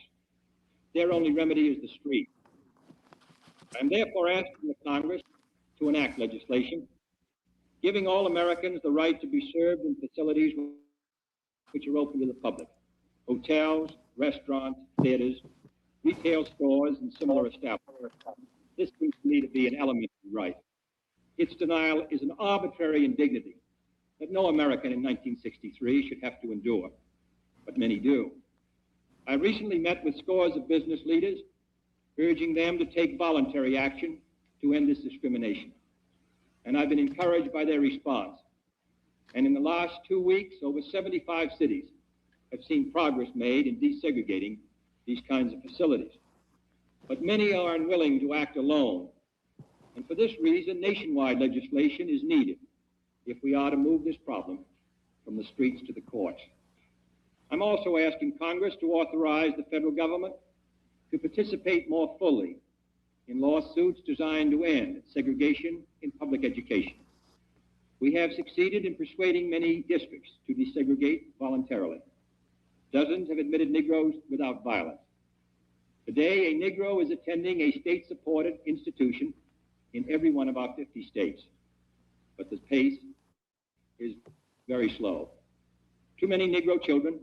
their only remedy is the street. I am therefore asking the Congress to enact legislation giving all Americans the right to be served in facilities which are open to the public: hotels, restaurants, theaters, retail stores, and similar establishments. This seems to me to be an elementary right. Its denial is an arbitrary indignity that no American in 1963 should have to endure, but many do. I recently met with scores of business leaders, urging them to take voluntary action to end this discrimination. And I've been encouraged by their response. And in the last 2 weeks, over 75 cities have seen progress made in desegregating these kinds of facilities. But many are unwilling to act alone. And for this reason, nationwide legislation is needed if we are to move this problem from the streets to the courts. I'm also asking Congress to authorize the federal government to participate more fully in lawsuits designed to end segregation in public education. We have succeeded in persuading many districts to desegregate voluntarily. Dozens have admitted Negroes without violence. Today, a Negro is attending a state-supported institution in every one of our 50 states, but the pace is very slow. Too many Negro children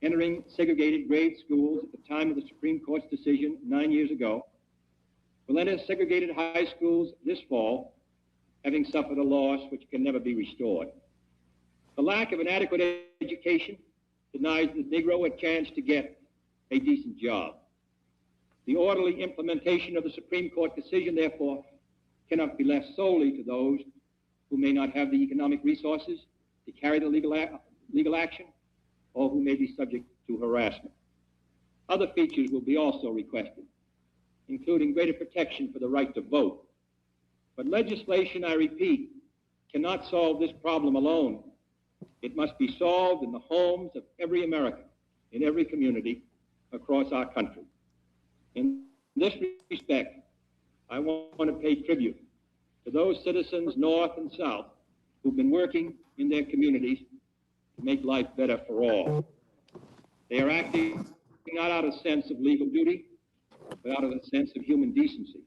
entering segregated grade schools at the time of the Supreme Court's decision 9 years ago will enter segregated high schools this fall, having suffered a loss which can never be restored. The lack of an adequate education denies the Negro a chance to get a decent job. The orderly implementation of the Supreme Court decision, therefore, cannot be left solely to those who may not have the economic resources to carry the legal action or who may be subject to harassment. Other features will be also requested, including greater protection for the right to vote. But legislation, I repeat, cannot solve this problem alone. It must be solved in the homes of every American, in every community across our country. In this respect, I want to pay tribute to those citizens, North and South, who've been working in their communities to make life better for all. They are acting not out of a sense of legal duty, but out of a sense of human decency.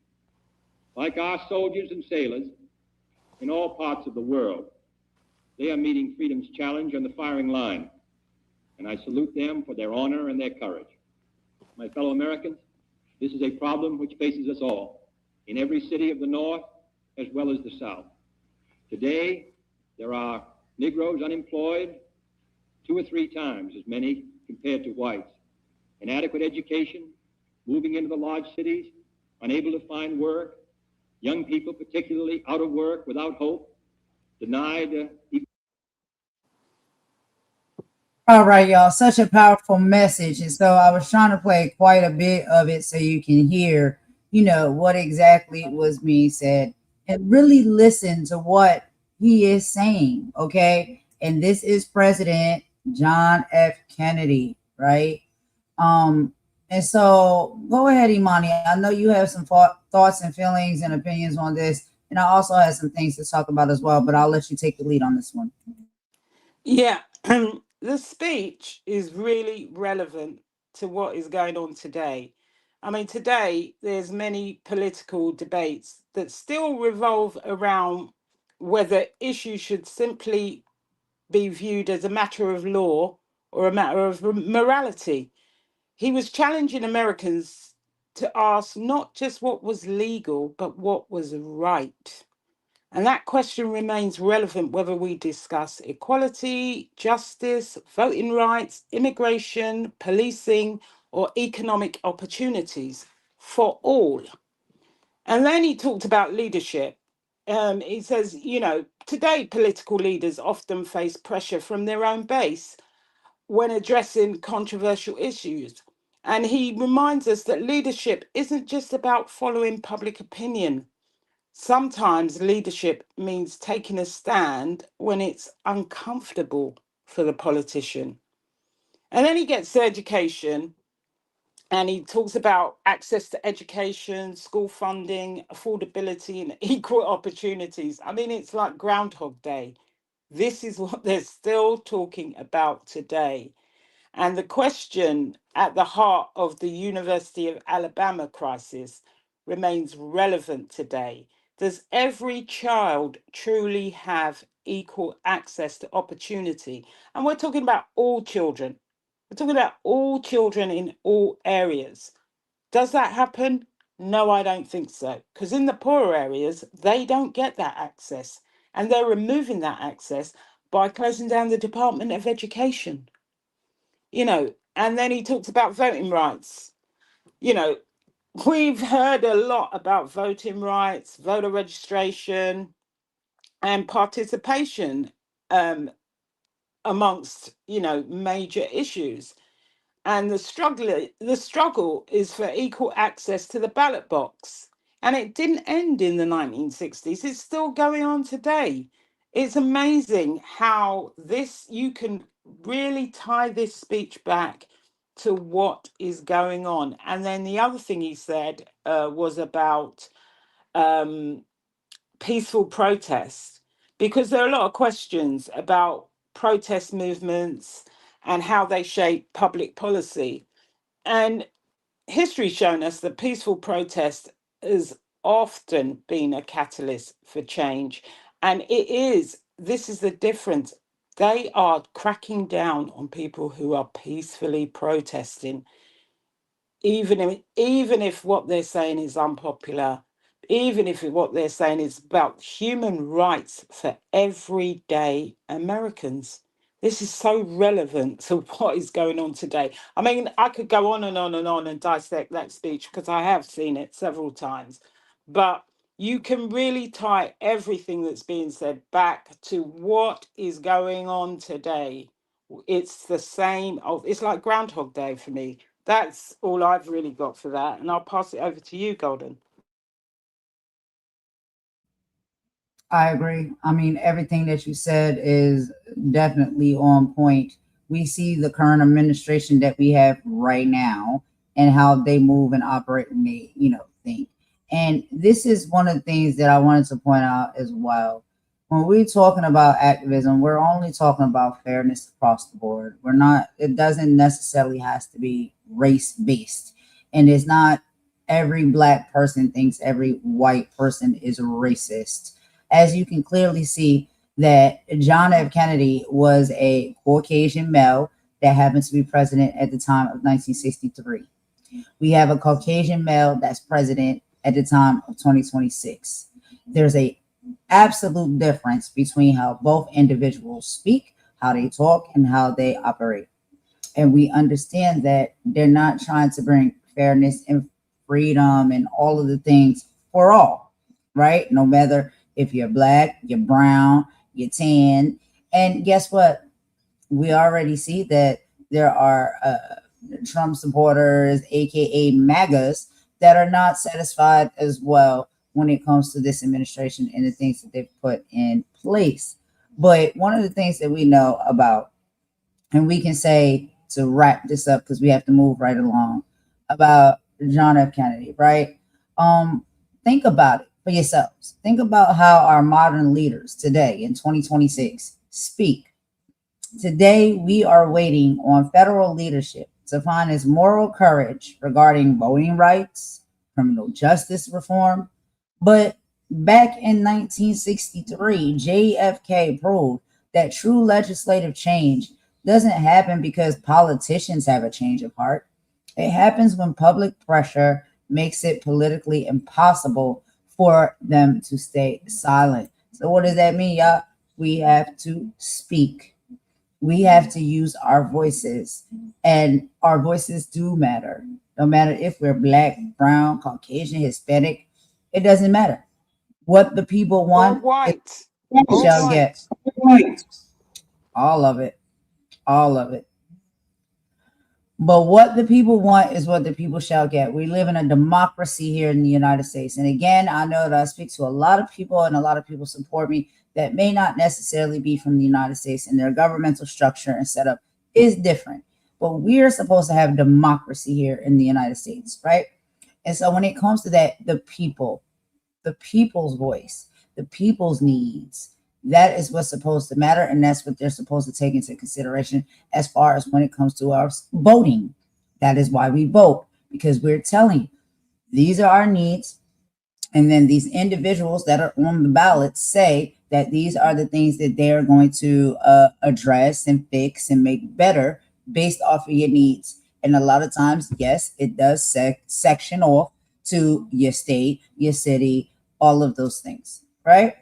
Like our soldiers and sailors in all parts of the world, they are meeting freedom's challenge on the firing line, and I salute them for their honor and their courage. My fellow Americans, this is a problem which faces us all, in every city of the North as well as the South. Today, there are Negroes unemployed 2 or 3 times as many compared to whites. Inadequate education, moving into the large cities, unable to find work, young people particularly out of work without hope, denied All right, y'all. Such a powerful message. And so I was trying to play quite a bit of it so you can hear, what exactly was being said and really listen to what he is saying. Okay. And this is President John F. Kennedy, right? And so go ahead, Imani. I know you have some thoughts and feelings and opinions on this. And I also have some things to talk about as well, but I'll let you take the lead on this one. Yeah, the speech is really relevant to what is going on today. I mean, today there's many political debates that still revolve around whether issues should simply be viewed as a matter of law or a matter of morality. He was challenging Americans to ask not just what was legal, but what was right. And that question remains relevant whether we discuss equality, justice, voting rights, immigration, policing, or economic opportunities for all. And then he talked about leadership. He says, today political leaders often face pressure from their own base when addressing controversial issues. And he reminds us that leadership isn't just about following public opinion. Sometimes leadership means taking a stand when it's uncomfortable for the politician. And then he gets to education and he talks about access to education, school funding, affordability, and equal opportunities. I mean, it's like Groundhog Day. This is what they're still talking about today. And the question at the heart of the University of Alabama crisis remains relevant today. Does every child truly have equal access to opportunity? And we're talking about all children. We're talking about all children in all areas. Does that happen? No, I don't think so. Because in the poorer areas, they don't get that access. And they're removing that access by closing down the Department of Education. And then he talks about voting rights. We've heard a lot about voting rights, voter registration, and participation amongst, major issues. And the struggle is for equal access to the ballot box. And it didn't end in the 1960s. It's still going on today. It's amazing how you can really tie this speech back to what is going on. And then the other thing he said was about peaceful protest, because there are a lot of questions about protest movements and how they shape public policy. And history's shown us that peaceful protest has often been a catalyst for change. And this is the difference. They are cracking down on people who are peacefully protesting, even if what they're saying is unpopular, even if what they're saying is about human rights for everyday Americans. this is so relevant to what is going on today. I mean, I could go on and on and on and dissect that speech because I have seen it several times, but you can really tie everything that's being said back to what is going on today. It's the same. It's like Groundhog Day for me. That's all I've really got for that. And I'll pass it over to you, Golden. I agree. I mean, everything that you said is definitely on point. We see the current administration that we have right now and how they move and operate and they, think. And this is one of the things that I wanted to point out as well. When we're talking about activism, we're only talking about fairness across the board. We're not, it doesn't necessarily has to be race based. And it's not every black person thinks every white person is racist. As you can clearly see, that John F. Kennedy was a Caucasian male that happened to be president at the time of 1963. We have a Caucasian male that's president at the time of 2026. There's a absolute difference between how both individuals speak, how they talk, and how they operate. And we understand that they're not trying to bring fairness and freedom and all of the things for all, right? No matter if you're black, you're brown, you're tan. And guess what? We already see that there are Trump supporters, aka MAGAs, that are not satisfied as well when it comes to this administration and the things that they've put in place. But one of the things that we know about, and we can say to wrap this up because we have to move right along, about John F. Kennedy, right? Think about it for yourselves. Think about how our modern leaders today in 2026 speak. Today, we are waiting on federal leadership to find its moral courage regarding voting rights, criminal justice reform. But back in 1963, JFK proved that true legislative change doesn't happen because politicians have a change of heart. It happens when public pressure makes it politically impossible for them to stay silent. So what does that mean, y'all? We have to speak. We have to use our voices, and our voices do matter. No matter if we're black, brown, Caucasian, Hispanic, it doesn't matter. What the people Or want, white. they Or shall get. white. All of it. All of it. But what the people want is what the people shall get. We live in a democracy here in the United States. And again, I know that I speak to a lot of people and a lot of people support me that may not necessarily be from the United States, and their governmental structure and setup is different. But we're supposed to have democracy here in the United States, right? And so when it comes to that, the people's voice, the people's needs, that is what's supposed to matter, and that's what they're supposed to take into consideration as far as when it comes to our voting. That is why we vote, because we're telling you, these are our needs, and then these individuals that are on the ballot say that these are the things that they are going to address and fix and make better based off of your needs. And a lot of times, yes, it does section off to your state, your city, all of those things, right?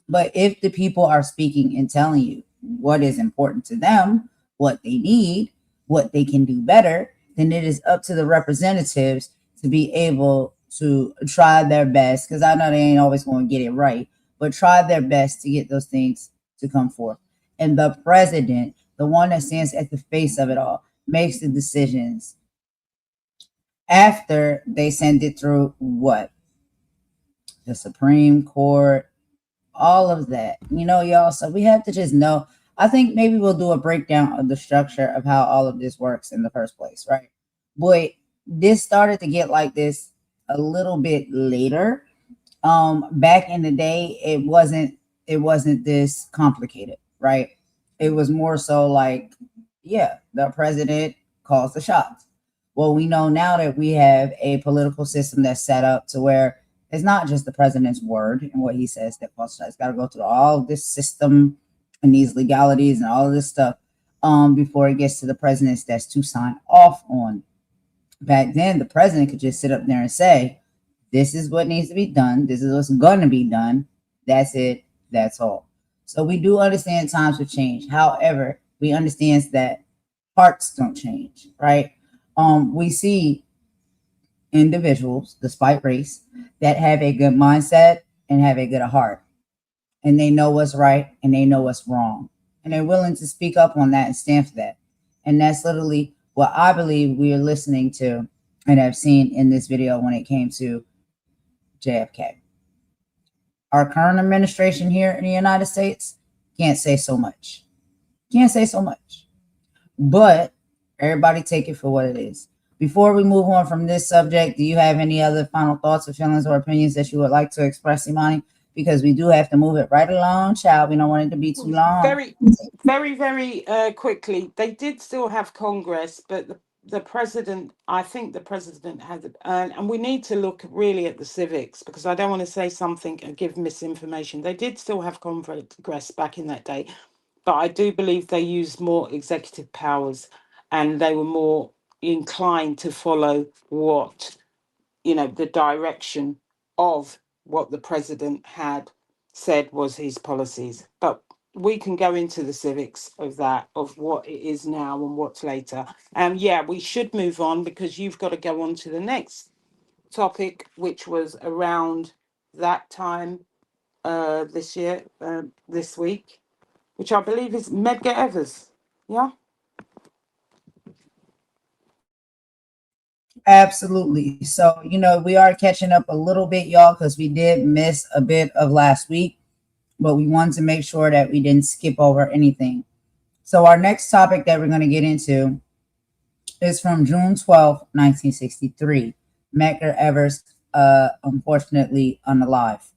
But if the people are speaking and telling you what is important to them, what they need, what they can do better, then it is up to the representatives to be able to try their best, because I know they ain't always going to get it right, but try their best to get those things to come forth. And the president, the one that stands at the face of it all, makes the decisions after they send it through what? The Supreme Court, all of that, y'all. So we have to just know. I think maybe we'll do a breakdown of the structure of how all of this works in the first place, right? Boy, this started to get like this a little bit later. Back in the day, it wasn't this complicated, right? It was more so like, yeah, the president calls the shots. Well, we know now that we have a political system that's set up to where it's not just the president's word and what he says that calls the shots. It's got to go through all this system and these legalities and all of this stuff before it gets to the president's desk to sign off on. Back then, the president could just sit up there and say, this is what needs to be done. This is what's going to be done. That's it. That's all. So we do understand times will change. However, we understand that hearts don't change, right? We see individuals, despite race, that have a good mindset and have a good heart, and they know what's right and they know what's wrong, and they're willing to speak up on that and stand for that. And that's literally what I believe we are listening to and have seen in this video when it came to JFK. Our current administration here in the United States can't say so much. Can't say so much. But everybody take it for what it is. Before we move on from this subject, do you have any other final thoughts or feelings or opinions that you would like to express, Imani? Because we do have to move it right along, child. We don't want it to be too long. Very quickly. They did still have Congress, but the president, I think the president had, and we need to look really at the civics, because I don't want to say something and give misinformation. They did still have Congress back in that day, but I do believe they used more executive powers, and they were more inclined to follow what, the direction of what the president had said was his policies. But we can go into the civics of that, of what it is now and what's later. Yeah, we should move on, because you've got to go on to the next topic, which was around that time this week, which I believe is Medgar Evers. Yeah. Absolutely. So, we are catching up a little bit, y'all, because we did miss a bit of last week, but we wanted to make sure that we didn't skip over anything. So our next topic that we're going to get into is from June 12th, 1963. Medgar Evers, unfortunately unalive.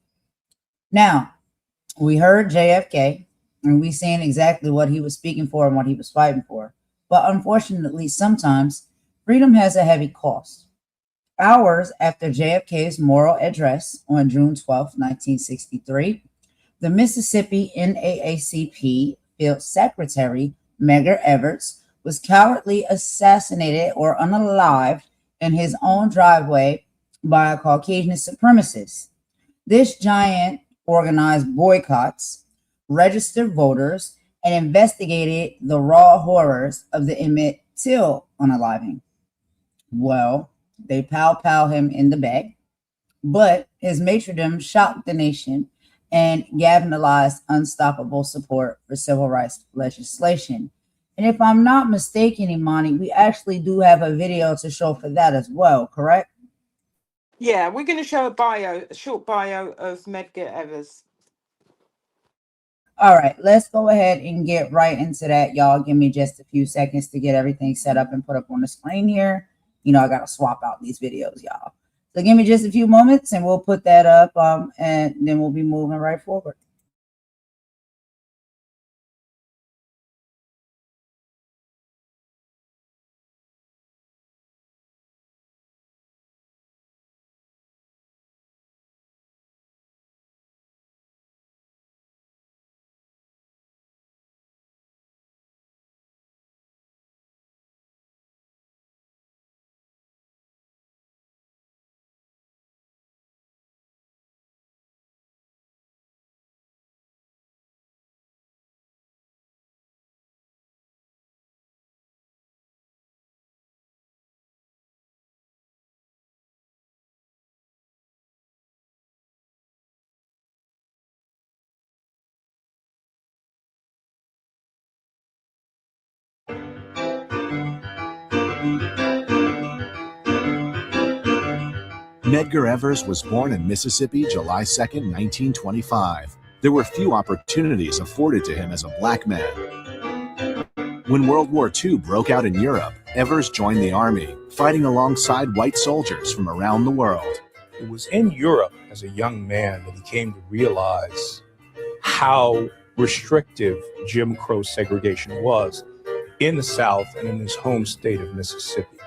Now, we heard JFK, and we seen exactly what he was speaking for and what he was fighting for. But unfortunately, sometimes freedom has a heavy cost. Hours after JFK's moral address on June 12, 1963, the Mississippi NAACP field secretary, Medgar Evers, was cowardly assassinated or unalived in his own driveway by a Caucasian supremacist. This giant organized boycotts, registered voters, and investigated the raw horrors of the Emmett Till unaliving. Well, they pow him in the back, but his martyrdom shocked the nation and galvanized unstoppable support for civil rights legislation. And if I'm not mistaken, Imani, we actually do have a video to show for that as well, correct? Yeah, we're going to show a short bio of Medgar Evers. All right, let's go ahead and get right into that, y'all. Give me just a few seconds to get everything set up and put up on the screen here. I got to swap out these videos, y'all. So give me just a few moments and we'll put that up, and then we'll be moving right forward. Medgar Evers was born in Mississippi, July 2nd, 1925. There were few opportunities afforded to him as a black man. When World War II broke out in Europe, Evers joined the army, fighting alongside white soldiers from around the world. It was in Europe as a young man that he came to realize how restrictive Jim Crow segregation was in the South and in his home state of Mississippi.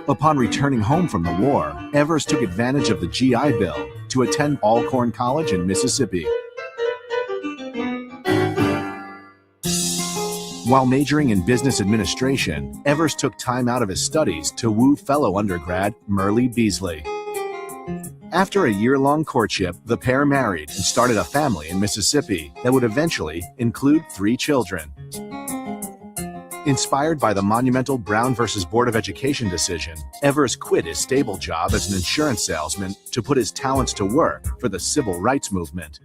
Upon returning home from the war, Evers took advantage of the GI Bill to attend Alcorn College in Mississippi. While majoring in business administration, Evers took time out of his studies to woo fellow undergrad Merle Beasley. After a year-long courtship, the pair married and started a family in Mississippi that would eventually include 3 children. Inspired by the monumental Brown versus Board of Education decision, Evers quit his stable job as an insurance salesman to put his talents to work for the civil rights movement.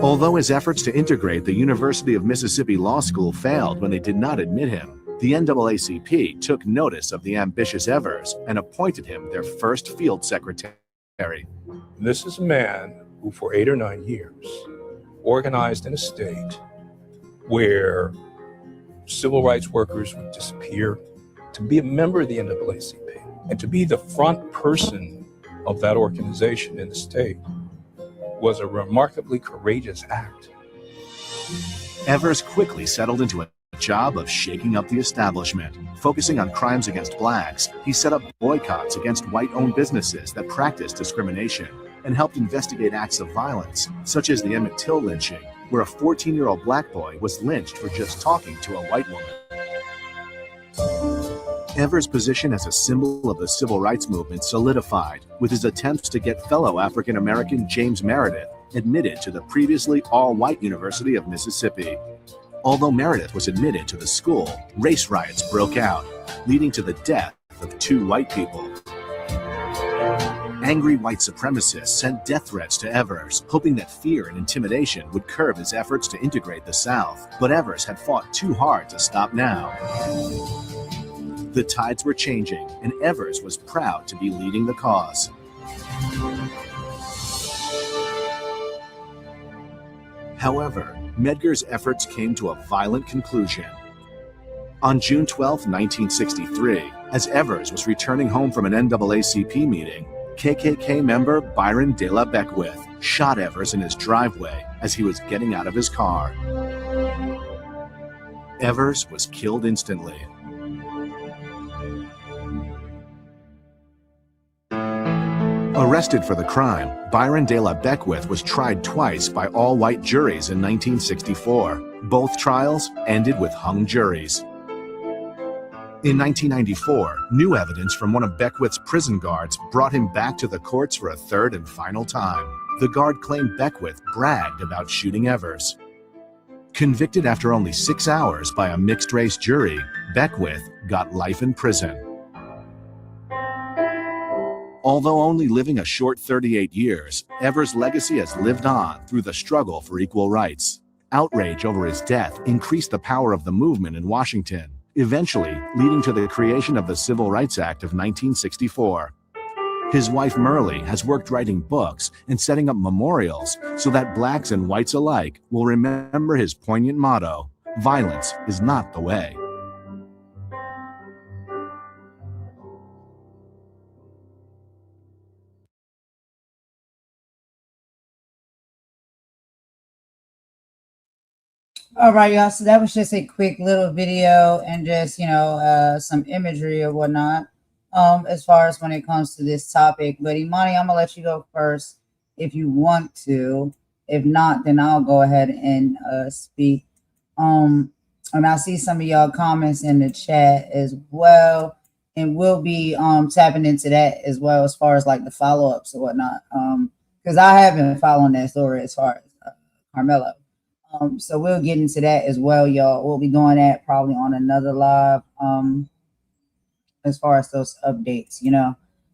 Although his efforts to integrate the University of Mississippi Law School failed when they did not admit him, the NAACP took notice of the ambitious Evers and appointed him their first field secretary. This is a man who for 8 or 9 years organized in a state where civil rights workers would disappear. To be a member of the NAACP and to be the front person of that organization in the state was a remarkably courageous act. Evers quickly settled into a job of shaking up the establishment. Focusing on crimes against blacks, he set up boycotts against white-owned businesses that practiced discrimination and helped investigate acts of violence, such as the Emmett Till lynching, where a 14-year-old black boy was lynched for just talking to a white woman. Evers' position as a symbol of the civil rights movement solidified with his attempts to get fellow African-American James Meredith admitted to the previously all-white University of Mississippi. Although Meredith was admitted to the school, race riots broke out, leading to the death of 2 white people. Angry white supremacists sent death threats to Evers, hoping that fear and intimidation would curb his efforts to integrate the South. But Evers had fought too hard to stop now. The tides were changing, and Evers was proud to be leading the cause. However, Medgar's efforts came to a violent conclusion. On June 12, 1963, as Evers was returning home from an NAACP meeting, KKK member Byron De La Beckwith shot Evers in his driveway as he was getting out of his car. Evers was killed instantly. Arrested for the crime, Byron De La Beckwith was tried twice by all-white juries in 1964. Both trials ended with hung juries. In 1994, new evidence from one of Beckwith's prison guards brought him back to the courts for a third and final time. The guard claimed Beckwith bragged about shooting Evers. Convicted after only 6 hours by a mixed-race jury, Beckwith got life in prison. Although only living a short 38 years, Evers' legacy has lived on through the struggle for equal rights. Outrage over his death increased the power of the movement in Washington, eventually leading to the creation of the Civil Rights Act of 1964. His wife Merle has worked writing books and setting up memorials so that blacks and whites alike will remember his poignant motto, "Violence is not the way." All right, y'all. So that was just a quick little video and just, some imagery or whatnot, as far as when it comes to this topic. But Imani, I'm gonna let you go first if you want to. If not, then I'll go ahead and speak. And I see some of y'all comments in the chat as well, and we'll be tapping into that as well as far as like the follow-ups or whatnot. Because I have been following that story as far as Carmelo. So we'll get into that as well, y'all. We'll be doing that probably on another live, as far as those updates,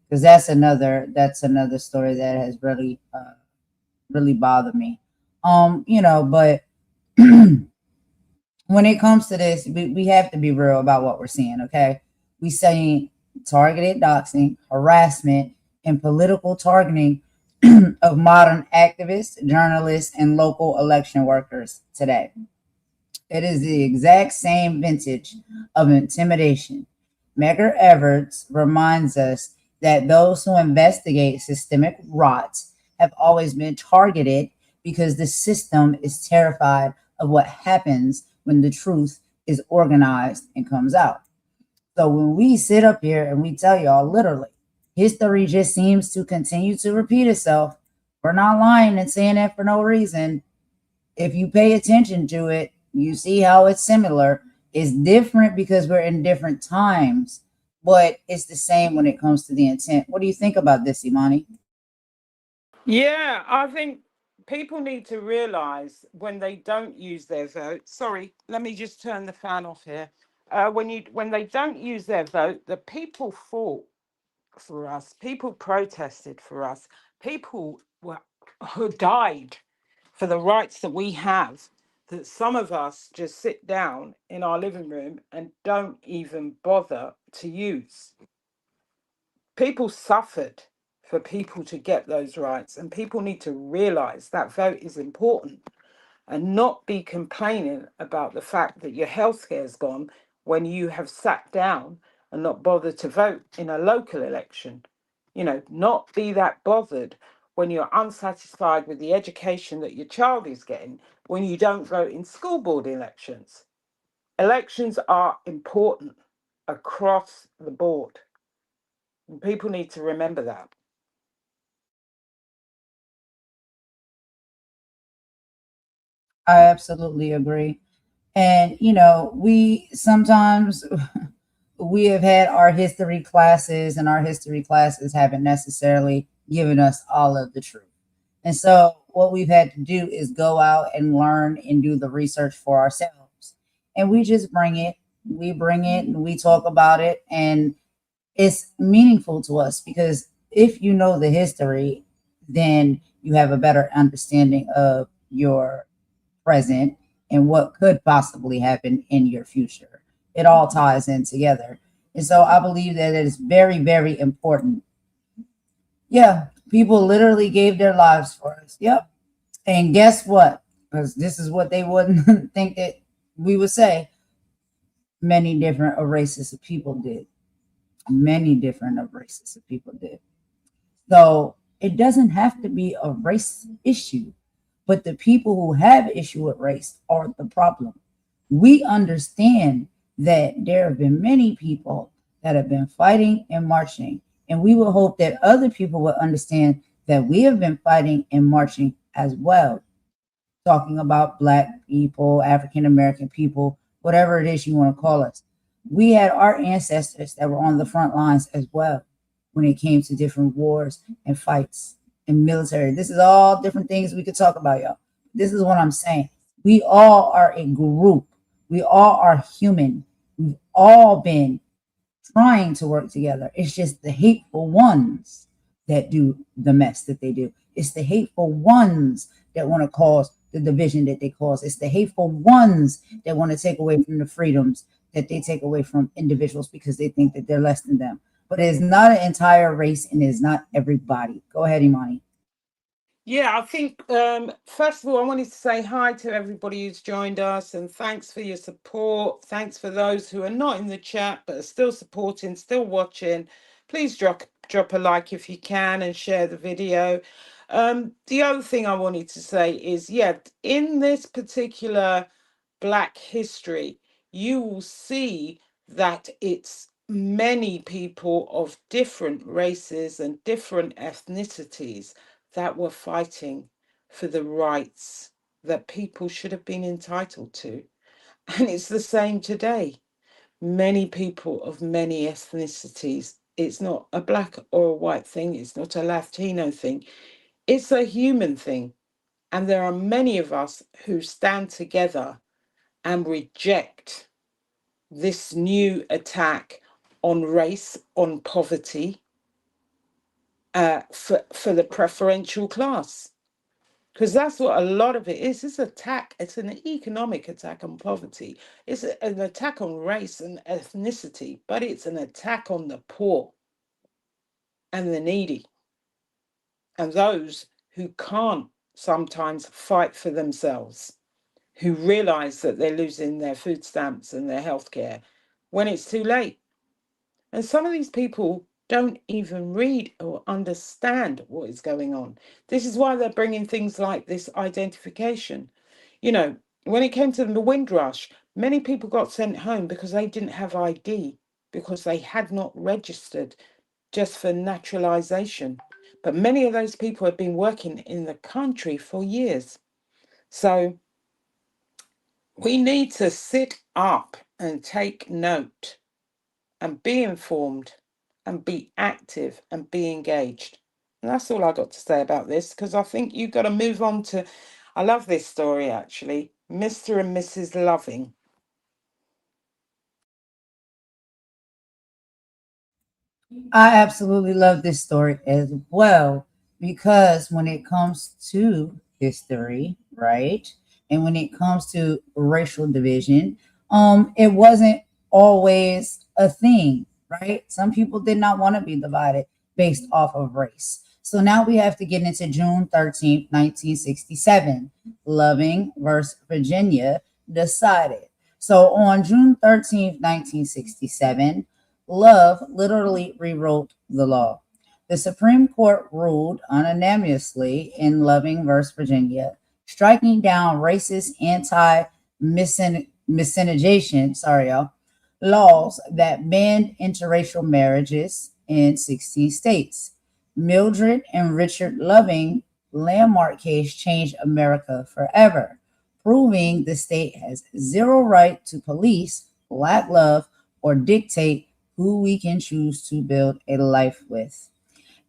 because that's another story that has really, really bothered me. But when it comes to this, we have to be real about what we're seeing. Okay, we saying targeted doxing, harassment, and political targeting of modern activists, journalists, and local election workers today. It is the exact same vintage of intimidation. Medgar Evers reminds us that those who investigate systemic rot have always been targeted because the system is terrified of what happens when the truth is organized and comes out. So when we sit up here and we tell y'all literally, history just seems to continue to repeat itself. We're not lying and saying that for no reason. If you pay attention to it, you see how it's similar. It's different because we're in different times, but it's the same when it comes to the intent. What do you think about this, Imani? Yeah, I think people need to realize when they don't use their vote. Sorry, let me just turn the fan off here. When they don't use their vote, the people fought for us. People protested for us. People who died for the rights that we have. That some of us just sit down in our living room and don't even bother to use. People suffered for people to get those rights, and people need to realize that vote is important and not be complaining about the fact that your healthcare is gone when you have sat down and not bothered to vote in a local election. Not be that bothered when you're unsatisfied with the education that your child is getting when you don't vote in school board elections. Elections are important across the board. And people need to remember that. I absolutely agree. And we sometimes we have had our history classes, and our history classes haven't necessarily given us all of the truth. And so what we've had to do is go out and learn and do the research for ourselves. And we just bring it, and we talk about it, and it's meaningful to us because if you know the history, then you have a better understanding of your present and what could possibly happen in your future. It all ties in together. And so I believe that it is very, very important. Yeah, people literally gave their lives for us. Yep. And guess what? Because this is what they wouldn't think that we would say. Many different races of people did. Many different races of people did. So it doesn't have to be a race issue, but the people who have issue with race are the problem. We understand that there have been many people that have been fighting and marching, and we will hope that other people will understand that we have been fighting and marching as well, talking about Black people, African American people, whatever it is you want to call us. We had our ancestors that were on the front lines as well when it came to different wars and fights and military. This is all different things we could talk about, y'all. This is what I'm saying. We all are a group. We all are human. We've all been trying to work together. It's just the hateful ones that do the mess that they do. It's the hateful ones that want to cause the division that they cause. It's the hateful ones that want to take away from the freedoms that they take away from individuals because they think that they're less than them. But it's not an entire race and it's not everybody. Go ahead, Imani. Yeah, I think first of all, I wanted to say hi to everybody who's joined us and thanks for your support. Thanks for those who are not in the chat but are still supporting, still watching. Please drop a like if you can and share the video. The other thing I wanted to say is, yeah, in this particular Black history, you will see that it's many people of different races and different ethnicities that were fighting for the rights that people should have been entitled to. And it's the same today. Many people of many ethnicities, it's not a Black or a white thing, it's not a Latino thing, it's a human thing. And there are many of us who stand together and reject this new attack on race, on poverty, for the preferential class. Because that's what a lot of it is. It's attack. It's an economic attack on poverty. It's an attack on race and ethnicity, but it's an attack on the poor and the needy and those who can't sometimes fight for themselves, who realize that they're losing their food stamps and their healthcare when it's too late. And some of these people don't even read or understand what is going on. This is why they're bringing things like this identification. When it came to the Windrush, many people got sent home because they didn't have ID, because they had not registered just for naturalization. But many of those people had been working in the country for years. So we need to sit up and take note and be informed and be active and be engaged. And that's all I got to say about this, because I think you've got to move on to, I love this story actually, Mr. and Mrs. Loving. I absolutely love this story as well, because when it comes to history, right, and when it comes to racial division, it wasn't always a thing, right? Some people did not want to be divided based off of race. So now we have to get into June 13th, 1967. Loving versus Virginia decided. So on June 13th, 1967, Love literally rewrote the law. The Supreme Court ruled unanimously in Loving versus Virginia, striking down racist anti-miscegenation, laws that banned interracial marriages in 16 states. Mildred and Richard Loving landmark case changed America forever, proving the state has zero right to police black love or dictate who we can choose to build a life with.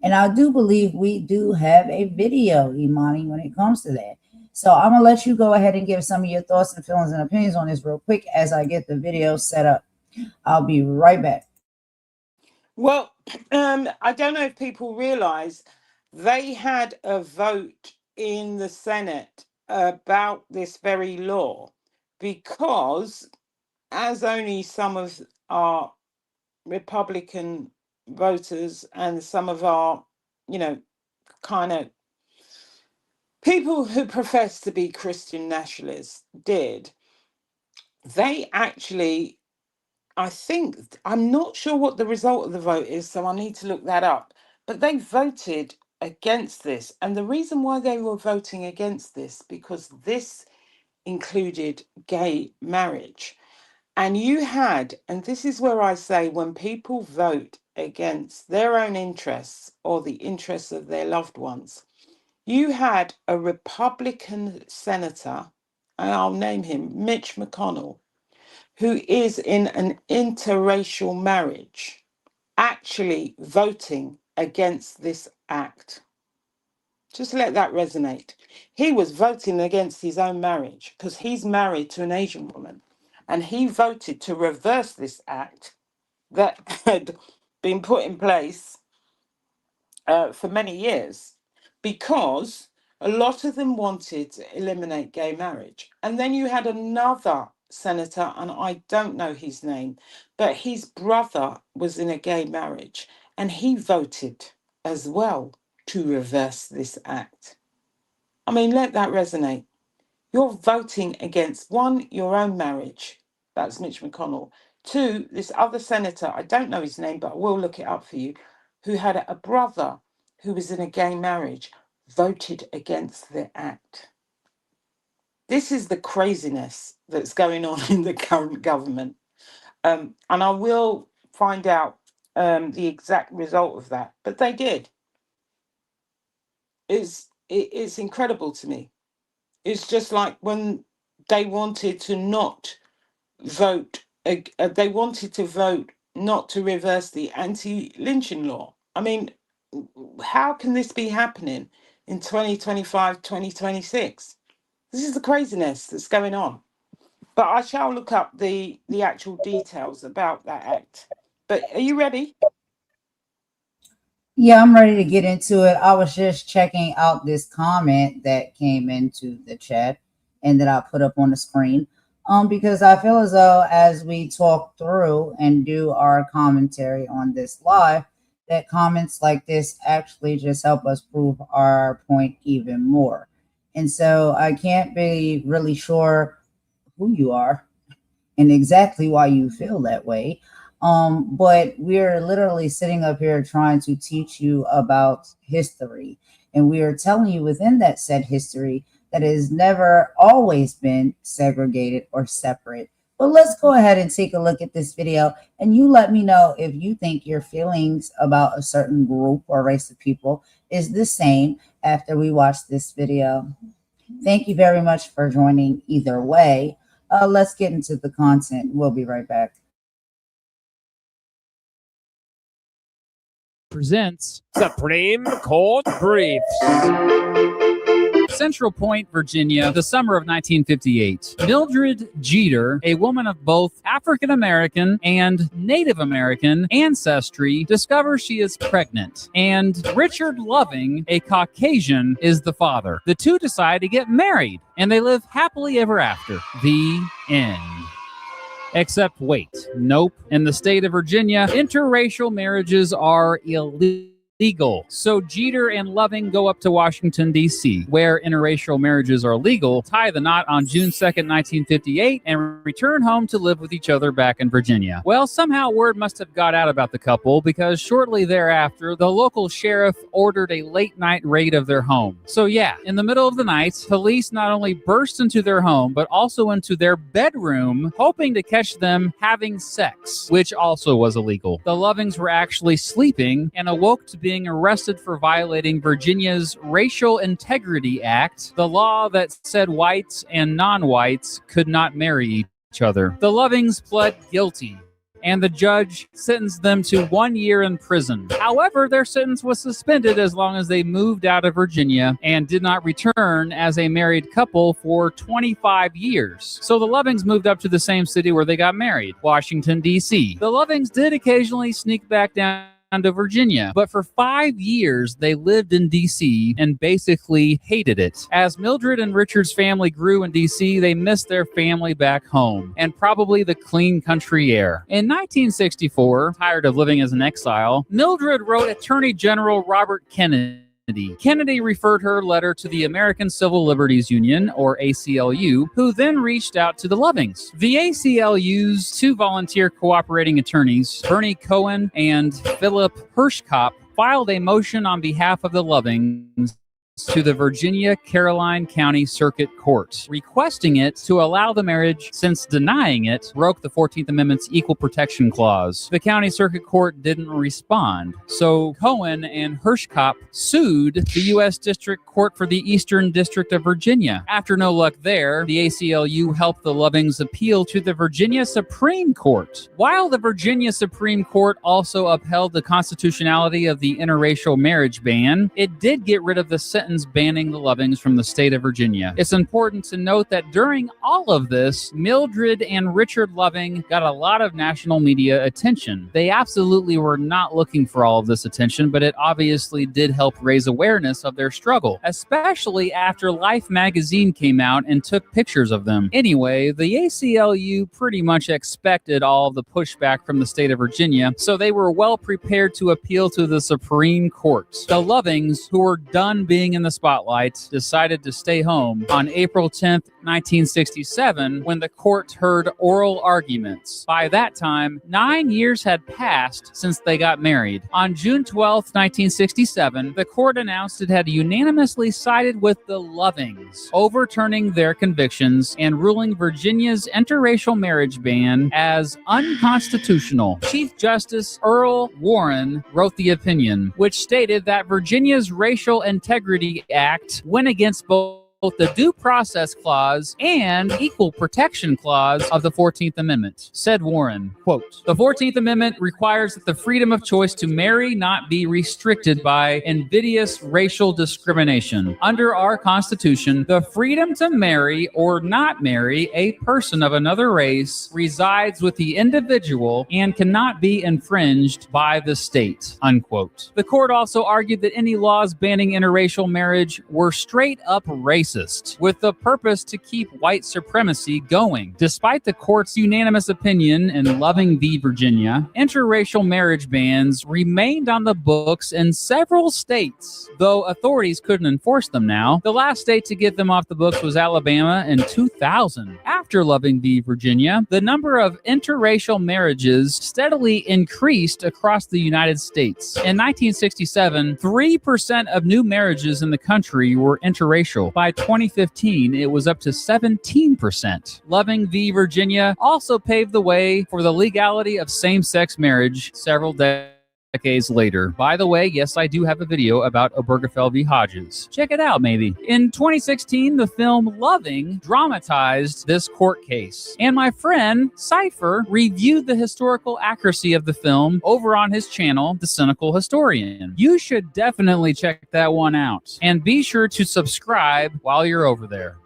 And I do believe we do have a video, Imani, when it comes to that. So I'm gonna let you go ahead and give some of your thoughts and feelings and opinions on this real quick as I get the video set up. I'll be right back. Well, I don't know if people realize they had a vote in the Senate about this very law, because as only some of our Republican voters and some of our, kind of people who profess to be Christian nationalists did, they actually, I think, I'm not sure what the result of the vote is, so I need to look that up. But they voted against this. And the reason why they were voting against this, because this included gay marriage. And you had, and this is where I say, when people vote against their own interests or the interests of their loved ones, you had a Republican senator, and I'll name him Mitch McConnell, who is in an interracial marriage, actually voting against this act. Just let that resonate. He was voting against his own marriage because he's married to an Asian woman. And he voted to reverse this act that had been put in place for many years, because a lot of them wanted to eliminate gay marriage. And then you had another senator, and I don't know his name, but his brother was in a gay marriage, and he voted as well to reverse this act. I mean, let that resonate. You're voting against, one, your own marriage. That's Mitch McConnell. Two, this other senator, I don't know his name, but I will look it up for you, who had a brother who was in a gay marriage, voted against the act. This is the craziness that's going on in the current government. And I will find out the exact result of that. But they did. It's incredible to me. It's just like when they wanted to not vote, they wanted to vote not to reverse the anti-lynching law. I mean, how can this be happening in 2025, 2026? This is the craziness that's going on. But I shall look up the actual details about that act. But are you ready? Yeah, I'm ready to get into it. I was just checking out this comment that came into the chat and that I put up on the screen. Because I feel as though as we talk through and do our commentary on this live, that comments like this actually just help us prove our point even more. And so I can't be really sure who you are and exactly why you feel that way. But we're literally sitting up here trying to teach you about history. And we are telling you within that said history that it has never always been segregated or separate. But let's go ahead and take a look at this video, and you let me know if you think your feelings about a certain group or race of people is the same after we watch this video. Thank you very much for joining either way. Let's get into the content. We'll be right back. presents Supreme Court Briefs. Central Point, Virginia, the summer of 1958. Mildred Jeter, a woman of both African American and Native American ancestry, discovers she is pregnant, and Richard Loving, a Caucasian, is the father. The two decide to get married, and they live happily ever after. The end. Except wait, nope. In the state of Virginia, interracial marriages are illegal. So Jeter and Loving go up to Washington, D.C., where interracial marriages are legal, tie the knot on June 2nd, 1958, and return home to live with each other back in Virginia. Well, somehow word must have got out about the couple, because shortly thereafter, the local sheriff ordered a late-night raid of their home. So yeah, in the middle of the night, police not only burst into their home, but also into their bedroom, hoping to catch them having sex, which also was illegal. The Lovings were actually sleeping and awoke to being arrested for violating Virginia's Racial Integrity Act, the law that said whites and non-whites could not marry each other. The Lovings pled guilty, and the judge sentenced them to 1 year in prison. However, their sentence was suspended as long as they moved out of Virginia and did not return as a married couple for 25 years. So the Lovings moved up to the same city where they got married, Washington, D.C. The Lovings did occasionally sneak back down to Virginia, but for 5 years they lived in D.C. and basically hated it. As Mildred and Richard's family grew in D.C., they missed their family back home and probably the clean country air. In 1964, tired of living as an exile, Mildred wrote Attorney General Robert Kennedy. Kennedy referred her letter to the American Civil Liberties Union, or ACLU, who then reached out to the Lovings. The ACLU's two volunteer cooperating attorneys, Bernie Cohen and Philip Hirschkopf, filed a motion on behalf of the Lovings to the Virginia Caroline County Circuit Court, requesting it to allow the marriage since denying it broke the 14th Amendment's Equal Protection Clause. The County Circuit Court didn't respond, so Cohen and Hirschkopf sued the U.S. District Court for the Eastern District of Virginia. After no luck there, the ACLU helped the Lovings appeal to the Virginia Supreme Court. While the Virginia Supreme Court also upheld the constitutionality of the interracial marriage ban, it did get rid of the sentence banning the Lovings from the state of Virginia. It's important to note that during all of this, Mildred and Richard Loving got a lot of national media attention. They absolutely were not looking for all of this attention, but it obviously did help raise awareness of their struggle, especially after Life magazine came out and took pictures of them. Anyway, the ACLU pretty much expected all of the pushback from the state of Virginia, so they were well prepared to appeal to the Supreme Court. The Lovings, who were done being in the spotlight, decided to stay home on April 10th, 1967, when the court heard oral arguments. By that time, 9 years had passed since they got married. On June 12th, 1967, the court announced it had unanimously sided with the Lovings, overturning their convictions and ruling Virginia's interracial marriage ban as unconstitutional. Chief Justice Earl Warren wrote the opinion, which stated that Virginia's Racial Integrity Act went against both the Due Process Clause and Equal Protection Clause of the 14th Amendment. Said Warren, quote, "The 14th Amendment requires that the freedom of choice to marry not be restricted by invidious racial discrimination. Under our Constitution, the freedom to marry or not marry a person of another race resides with the individual and cannot be infringed by the state," unquote. The court also argued that any laws banning interracial marriage were straight up racist, with the purpose to keep white supremacy going. Despite the court's unanimous opinion in Loving v. Virginia, interracial marriage bans remained on the books in several states, though authorities couldn't enforce them now. The last state to get them off the books was Alabama in 2000. After Loving v. Virginia, the number of interracial marriages steadily increased across the United States. In 1967, 3% of new marriages in the country were interracial. By 2015, it was up to 17%. Loving v. Virginia also paved the way for the legality of same-sex marriage several decades decades later. By the way, yes, I do have a video about Obergefell v. Hodges. Check it out, maybe. In 2016, the film Loving dramatized this court case. And my friend, Cypher, reviewed the historical accuracy of the film over on his channel, The Cynical Historian. You should definitely check that one out. And be sure to subscribe while you're over there.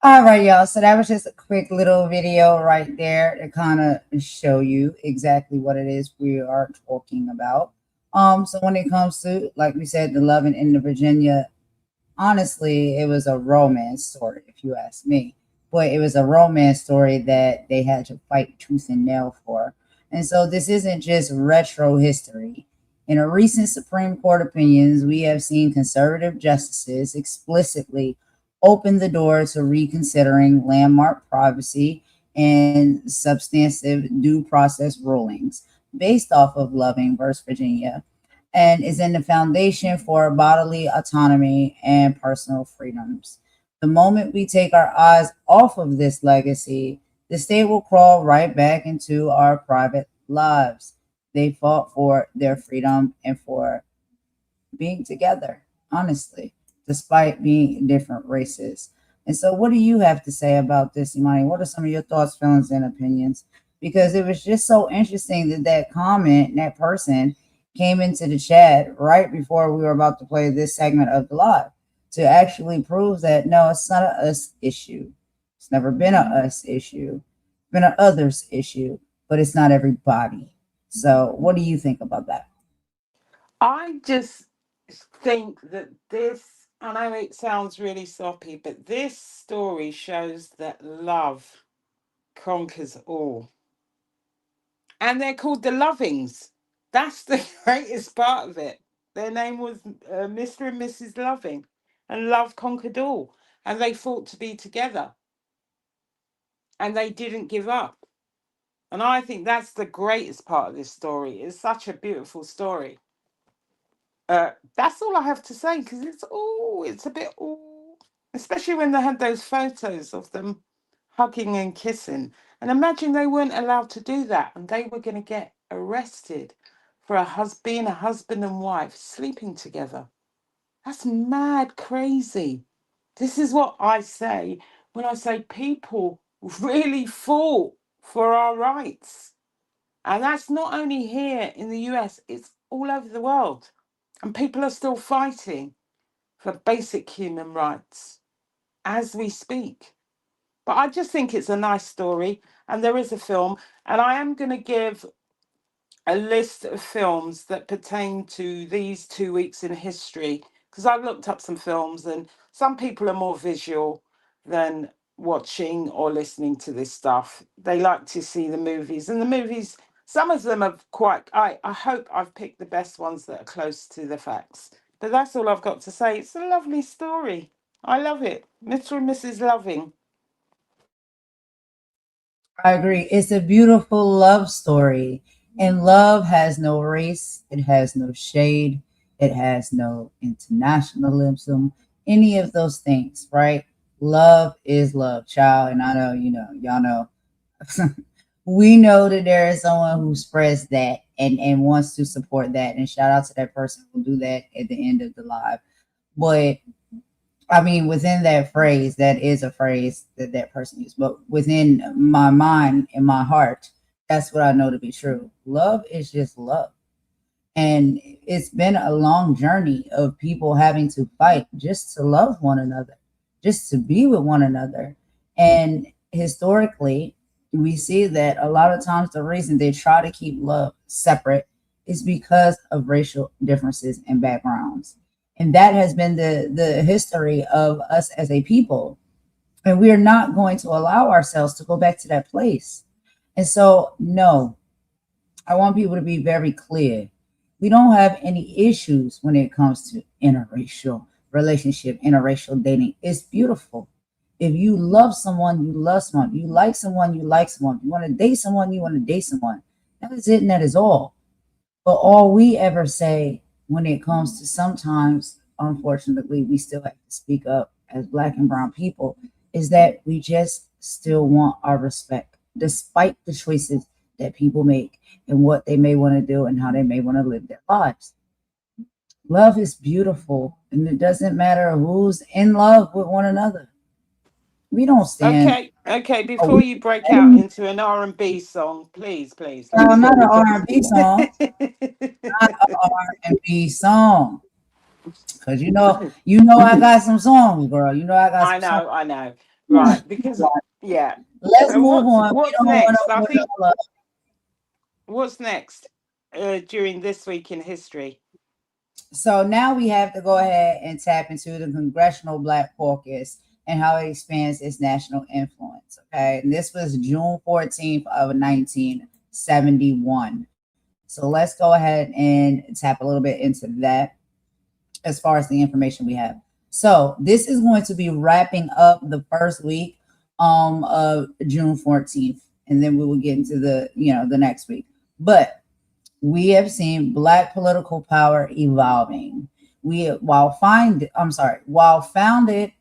All right, y'all. So that was just a quick little video right there to kind of show you exactly what it is we are talking about. So when it comes to, like we said, the Loving in the Virginia, honestly, it was a romance story, if you ask me. But it was a romance story that they had to fight tooth and nail for. And so this isn't just retro history. In a recent Supreme Court opinions, we have seen conservative justices explicitly open the door to reconsidering landmark privacy and substantive due process rulings based off of Loving versus Virginia, and is in the foundation for bodily autonomy and personal freedoms. The moment we take our eyes off of this legacy, the state will crawl right back into our private lives. They fought for their freedom and for being together, honestly, despite being different races. And so what do you have to say about this, Imani? What are some of your thoughts, feelings, and opinions? Because it was just so interesting that that comment, that person came into the chat right before we were about to play this segment of the live to actually prove that, no, it's not a us issue. It's never been a us issue. It's been an others issue, but it's not everybody. So what do you think about that? I just think that this, I know it sounds really soppy, but this story shows that love conquers all. And they're called the Lovings. That's the greatest part of it. Their name was Mr. and Mrs. Loving, and love conquered all. And they fought to be together. And they didn't give up. And I think that's the greatest part of this story. It's such a beautiful story. That's all I have to say, because it's a bit especially when they had those photos of them hugging and kissing. And imagine they weren't allowed to do that, and they were going to get arrested for being a husband and wife sleeping together. That's mad crazy. This is what I say when I say people really fought for our rights. And that's not only here in the US, it's all over the world. And people are still fighting for basic human rights as we speak. But I just think it's a nice story. And there is a film. And I am going to give a list of films that pertain to these 2 weeks in history, because I've looked up some films, and some people are more visual than watching or listening to this stuff. They like to see the movies, and the movies, some of them are quite, I hope I've picked the best ones that are close to the facts. But that's all I've got to say. It's a lovely story. I love it. Mr. and Mrs. Loving. I agree. It's a beautiful love story. And love has no race, it has no shade, it has no internationalism, any of those things, right? Love is love, child. And I know, y'all know. We know that there is someone who spreads that and wants to support that. And shout out to that person who do that at the end of the live. But I mean, within that phrase, that is a phrase that person used. But within my mind and my heart, that's what I know to be true. Love is just love. And it's been a long journey of people having to fight just to love one another, just to be with one another. And historically, we see that a lot of times the reason they try to keep love separate is because of racial differences and backgrounds. And that has been the history of us as a people. And we are not going to allow ourselves to go back to that place. And so, no, I want people to be very clear. We don't have any issues when it comes to interracial relationship, interracial dating. It's beautiful. If you love someone, you love someone. You like someone, you like someone. You want to date someone, you want to date someone. That is it, and that is all. But all we ever say when it comes to, sometimes, unfortunately, we still have to speak up as Black and brown people, is that we just still want our respect, despite the choices that people make and what they may want to do and how they may want to live their lives. Love is beautiful, and it doesn't matter who's in love with one another. We don't stand. Okay. Before Oh, you break out into an R&B song, please, let's not hear an R&B song, not it. an R&B song. Cause I got some songs, girl. I got some songs. I know. Right, because yeah. Let's So move on. We what's don't want next? to I hold think up. what's next during this week in history? So now we have to go ahead and tap into the Congressional Black Caucus and how it expands its national influence. Okay. And this was June 14th of 1971. So let's go ahead and tap a little bit into that as far as the information we have. So this is going to be wrapping up the first week of June 14th. And then we will get into the next week. But we have seen Black political power evolving. While founded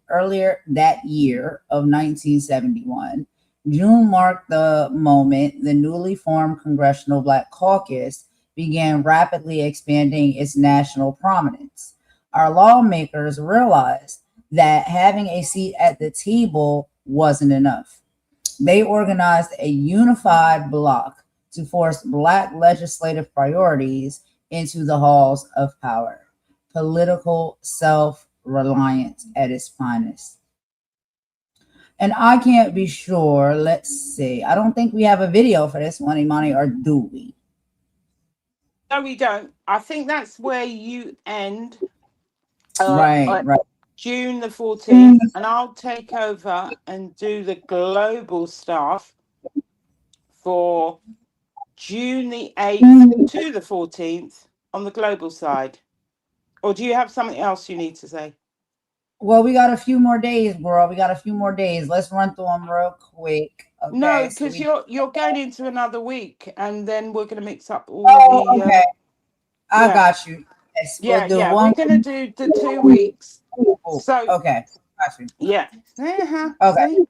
earlier that year of 1971, June marked the moment the newly formed Congressional Black Caucus began rapidly expanding its national prominence. Our lawmakers realized that having a seat at the table wasn't enough. They organized a unified bloc to force Black legislative priorities into the halls of power. Political self-reliance at its finest. And I can't be sure. Let's see. I don't think we have a video for this one, Imani, or do we? No, we don't. I think that's where you end. Right. June the 14th, and I'll take over and do the global stuff for June the 8th to the 14th on the global side. Or do you have something else you need to say? Well, we got a few more days, bro. We got a few more days. Let's run through them real quick. Okay, No, so because you're going into another week, and then we're going to mix up all oh, the. okay. I Yeah, got you. Yes, we'll do We're one. going to do the 2 weeks. So Okay, got you. yeah, Okay, see,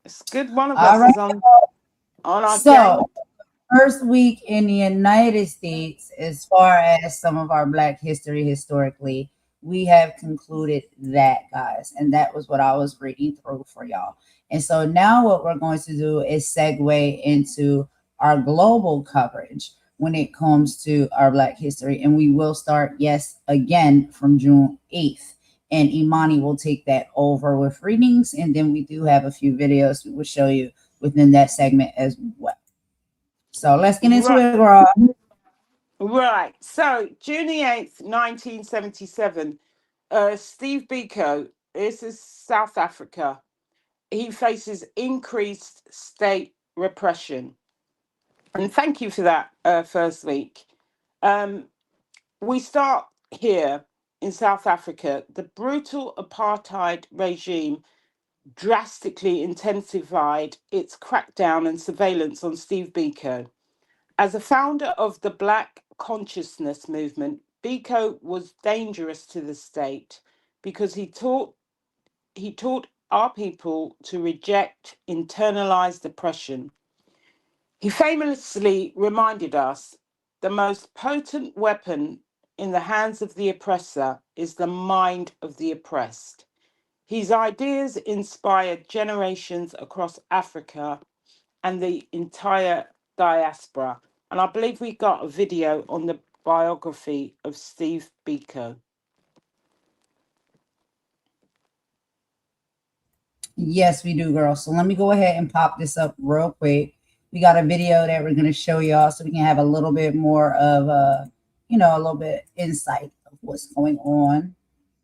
it's good. One of all us right. is on our game. So, first week in the United States, as far as some of our Black history historically, we have concluded that, guys. And that was what I was reading through for y'all. And so now what we're going to do is segue into our global coverage when it comes to our Black history. And we will start, yes, again from June 8th. And Imani will take that over with readings. And then we do have a few videos we will show you within that segment as well. So let's get into it, girl. Right. So June the 8th, 1977, Steve Biko, this is South Africa. He faces increased state repression. And thank you for that first week. We start here in South Africa. The brutal apartheid regime drastically intensified its crackdown and surveillance on Steve Biko. As a founder of the Black Consciousness Movement, Biko was dangerous to the state because he taught our people to reject internalized oppression. He famously reminded us the most potent weapon in the hands of the oppressor is the mind of the oppressed. His ideas inspired generations across Africa and the entire diaspora. And I believe we got a video on the biography of Steve Biko. Yes, we do, girl. So let me go ahead and pop this up real quick. We got a video that we're going to show y'all so we can have a little bit more of a little bit insight of what's going on.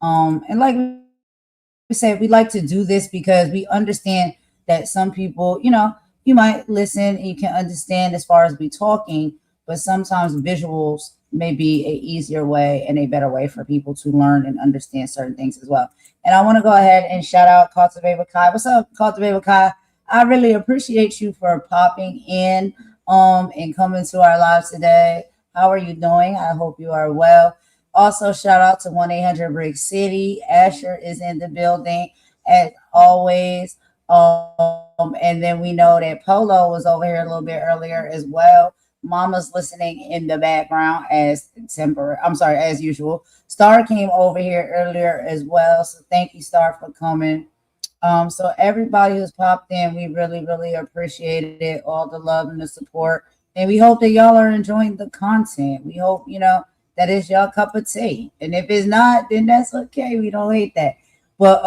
And like we said, we like to do this because we understand that some people, you might listen and you can understand as far as we talking, but sometimes visuals may be a easier way and a better way for people to learn and understand certain things as well. And I want to go ahead and shout out Cultivate with Kai. What's up, Cultivate with Kai? I really appreciate you for popping in and coming to our lives today. How are you doing? I hope you are well. Also, shout out to 1-800 Brick City. Asher is in the building as always. And then we know that Polo was over here a little bit earlier as well. Mama's listening in the background as as usual. Star came over here earlier as well. So thank you, Star, for coming. So everybody who's popped in, we really, really appreciated it. All the love and the support. And we hope that y'all are enjoying the content. We hope, that is y'all cup of tea. And if it's not, then that's okay. We don't hate that. But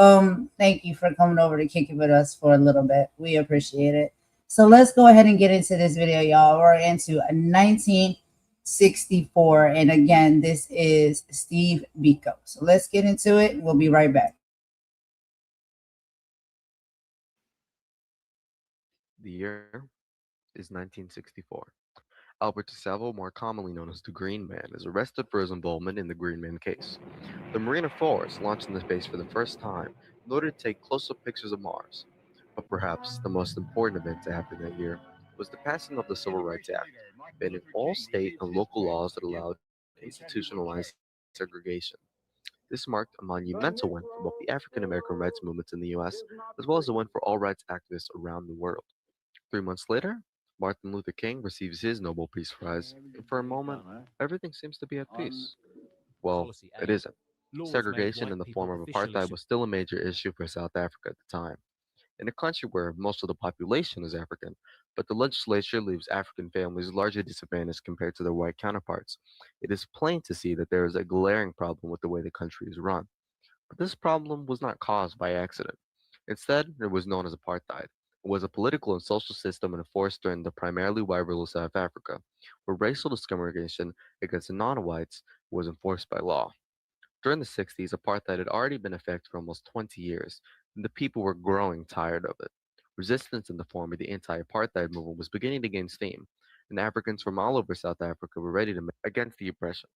thank you for coming over to kick it with us for a little bit. We appreciate it. So let's go ahead and get into this video, y'all. We're into 1964. And again, this is Steve Biko. So let's get into it. We'll be right back. The year is 1964. Albert DeSalvo, more commonly known as the Green Man, is arrested for his involvement in the Green Man case. The Marine Force launched into space for the first time in order to take close-up pictures of Mars. But perhaps the most important event to happen that year was the passing of the Civil Rights Act, banning all state and local laws that allowed institutionalized segregation. This marked a monumental win for both the African American rights movements in the US, as well as a win for all rights activists around the world. 3 months later, Martin Luther King receives his Nobel Peace Prize, and for a moment, everything seems to be at peace. Well, it isn't. Segregation in the form of apartheid was still a major issue for South Africa at the time. In a country where most of the population is African, but the legislature leaves African families largely disadvantaged compared to their white counterparts, it is plain to see that there is a glaring problem with the way the country is run. But this problem was not caused by accident. Instead, it was known as apartheid. It was a political and social system enforced during the primarily white rule of South Africa, where racial discrimination against non-whites was enforced by law. During the 60s, apartheid had already been in effect for almost 20 years, and the people were growing tired of it. Resistance in the form of the anti-apartheid movement was beginning to gain steam, and Africans from all over South Africa were ready to against the oppression.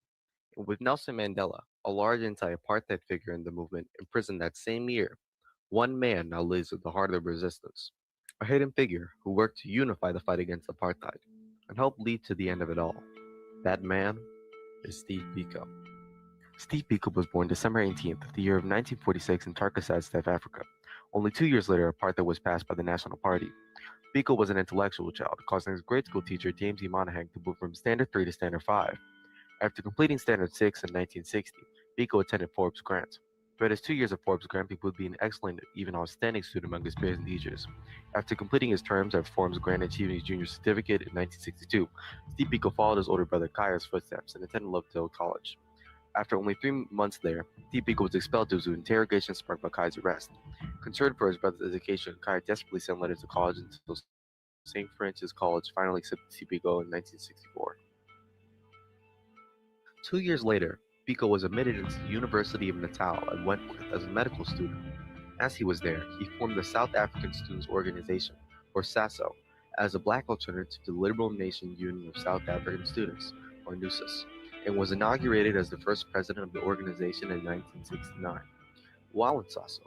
And with Nelson Mandela, a large anti-apartheid figure in the movement, imprisoned that same year, one man now lives at the heart of the resistance, a hidden figure who worked to unify the fight against apartheid and helped lead to the end of it all. That man is Steve Biko. Steve Biko was born December 18th of the year of 1946 in Turkestan, South Africa. Only 2 years later, apartheid was passed by the National Party. Biko was an intellectual child, causing his grade school teacher James E. Monaghan to move from Standard 3 to Standard 5. After completing Standard 6 in 1960, Biko attended Forbes Grant. Throughout his 2 years at Forbes Grant, Biko would be an excellent, even outstanding student among his peers and teachers. After completing his terms at Forbes Grant and achieving his junior certificate in 1962, Steve Biko followed his older brother Kaya's footsteps and attended Lovedale College. After only 3 months there, Steve Biko was expelled due to interrogation sparked by Kaya's arrest. Concerned for his brother's education, Kaya desperately sent letters to college until St. Francis College finally accepted Steve Biko in 1964. 2 years later, Biko was admitted into the University of Natal at Wentworth as a medical student. As he was there, he formed the South African Students Organization, or SASO, as a black alternative to the Liberal Nation Union of South African Students, or NUSAS, and was inaugurated as the first president of the organization in 1969. While in SASO,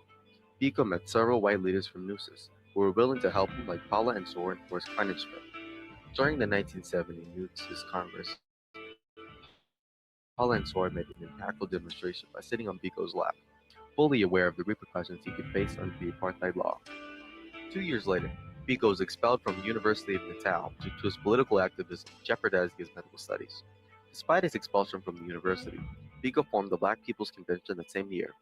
Biko met several white leaders from NUSAS who were willing to help him, like Paula and Ensor, enforce Kleinenschrift. During the 1970 NUSAS Congress, Paula Ensor made an impactful demonstration by sitting on Biko's lap, fully aware of the repercussions he could face under the apartheid law. 2 years later, Biko was expelled from the University of Natal due to his political activism jeopardizing his medical studies. Despite his expulsion from the university, Biko formed the Black People's Convention that same year.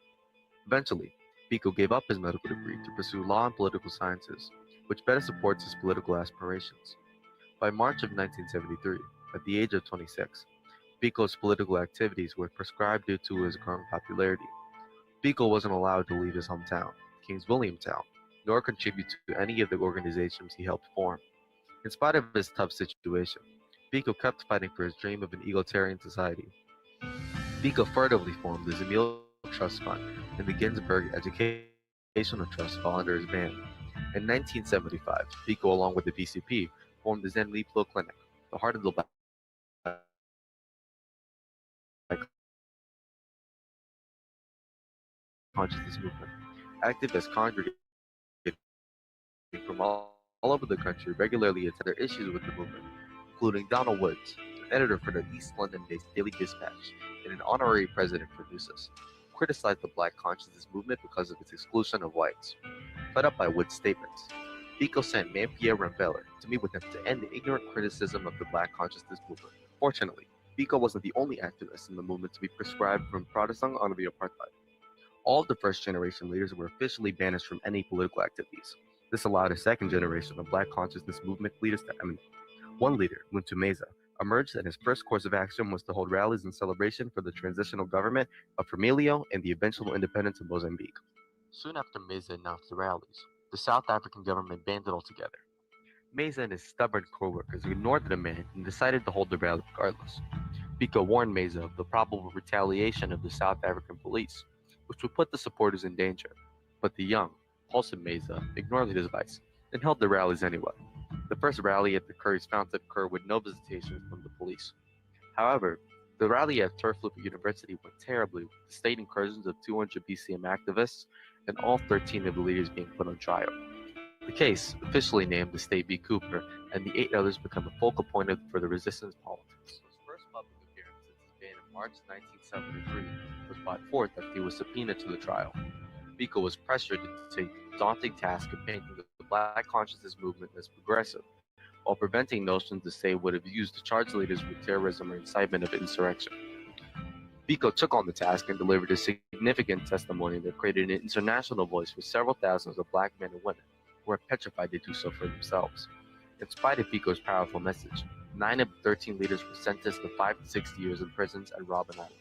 Eventually, Biko gave up his medical degree to pursue law and political sciences, which better supports his political aspirations. By March of 1973, at the age of 26, Biko's political activities were proscribed due to his growing popularity. Biko wasn't allowed to leave his hometown, Kings William Town, nor contribute to any of the organizations he helped form. In spite of his tough situation, Biko kept fighting for his dream of an egalitarian society. Biko furtively formed the Zamil Trust Fund and the Ginsberg Educational Trust Fund under his ban. In 1975, Biko, along with the BCP, formed the Zen Liplo Clinic, the heart of the Black consciousness movement. Activists congregated from all over the country regularly attended issues with the movement, including Donald Woods, an editor for the East London-based Daily Dispatch and an honorary president for NUSAS, criticized the Black consciousness movement because of its exclusion of whites. Fed up by Wood's statements, Biko sent man Pierre Rampeller to meet with him to end the ignorant criticism of the Black consciousness movement. Fortunately, Biko wasn't the only activist in the movement to be prescribed from Protestant under the apartheid. All of the first generation leaders were officially banished from any political activities. This allowed a second generation of Black consciousness movement leaders to emanate. One leader, Muntu Meza, emerged, and his first course of action was to hold rallies in celebration for the transitional government of Firmilio and the eventual independence of Mozambique. Soon after Meza announced the rallies, the South African government banned it altogether. Meza and his stubborn co-workers ignored the demand and decided to hold the rally regardless. Biko warned Meza of the probable retaliation of the South African police, which would put the supporters in danger. But the young, wholesome Meza ignored his advice and held the rallies anyway. The first rally at the Curry's found to occur with no visitation from the police. However, the rally at Turfloop University went terribly, with the state incursions of 200 BCM activists and all 13 of the leaders being put on trial. The case, officially named the State v. Cooper, and the 8 others become a focal point for the resistance politics. His first public appearance since his ban in March 1973 was brought forth after he was subpoenaed to the trial. Biko was pressured to take the daunting task of painting the Black consciousness movement as progressive, while preventing notions the state would have used to charge leaders with terrorism or incitement of insurrection. Biko took on the task and delivered a significant testimony that created an international voice for several thousands of Black men and women who were petrified to do so for themselves. In spite of Biko's powerful message, 9 of the 13 leaders were sentenced to 5 to 6 years in prisons at Robben Island.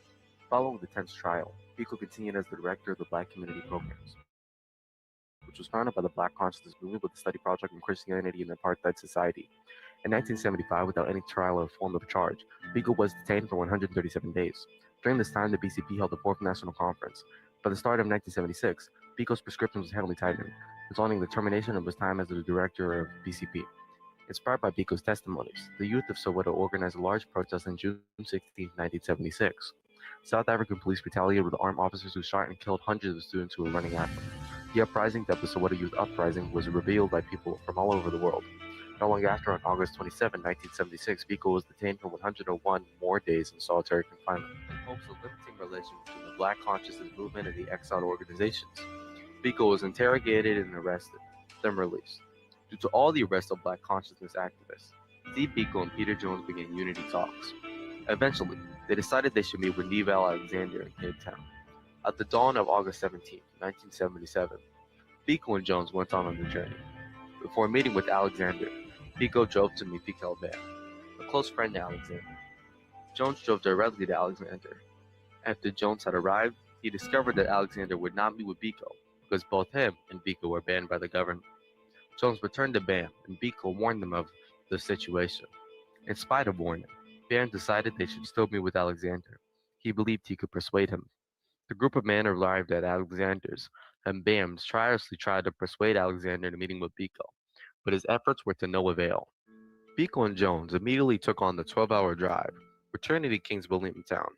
Following the tense trial, Biko continued as the director of the Black Community Programs, which was founded by the Black Consciousness Movement with a study project on Christianity in apartheid society. In 1975, without any trial or form of charge, Biko was detained for 137 days. During this time, the BCP held the 4th National Conference. By the start of 1976, Biko's prescription was heavily tightened, resulting in the termination of his time as the director of BCP. Inspired by Biko's testimonies, the youth of Soweto organized a large protest on June 16, 1976. South African police retaliated with armed officers who shot and killed hundreds of students who were running after them. The uprising, dubbed the Soweto Youth Uprising, was revealed by people from all over the world. Not long after, on August 27, 1976, Biko was detained for 101 more days in solitary confinement in hopes of limiting relations between the Black consciousness movement and the exiled organizations. Biko was interrogated and arrested, then released. Due to all the arrests of Black consciousness activists, Steve Biko and Peter Jones began unity talks. Eventually, they decided they should meet with Neva Alexander in Cape Town. At the dawn of August 17, 1977, Biko and Jones went on the journey. Before meeting with Alexander, Biko drove to meet Biko Bear, a close friend to Alexander. Jones drove directly to Alexander. After Jones had arrived, he discovered that Alexander would not meet with Biko because both him and Biko were banned by the government. Jones returned the ban, and Biko warned them of the situation. In spite of warning, Barron decided they should still meet with Alexander. He believed he could persuade him. The group of men arrived at Alexander's, and Bam tirelessly tried to persuade Alexander into meeting with Biko, but his efforts were to no avail. Biko and Jones immediately took on the 12-hour drive, returning to King's William Town.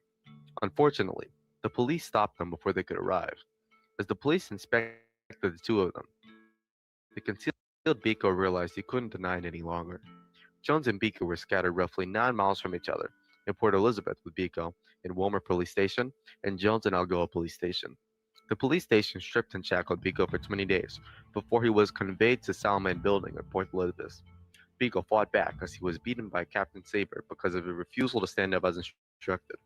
Unfortunately, the police stopped them before they could arrive. As the police inspected the two of them, the concealed Biko realized he couldn't deny it any longer. Jones and Biko were scattered roughly 9 miles from each other, in Port Elizabeth with Biko in Wilmer Police Station and Jones in Algoa Police Station. The police station stripped and shackled Biko for 20 days before he was conveyed to Salman Building at Port Elizabeth. Biko fought back as he was beaten by Captain Saber because of his refusal to stand up as instructed.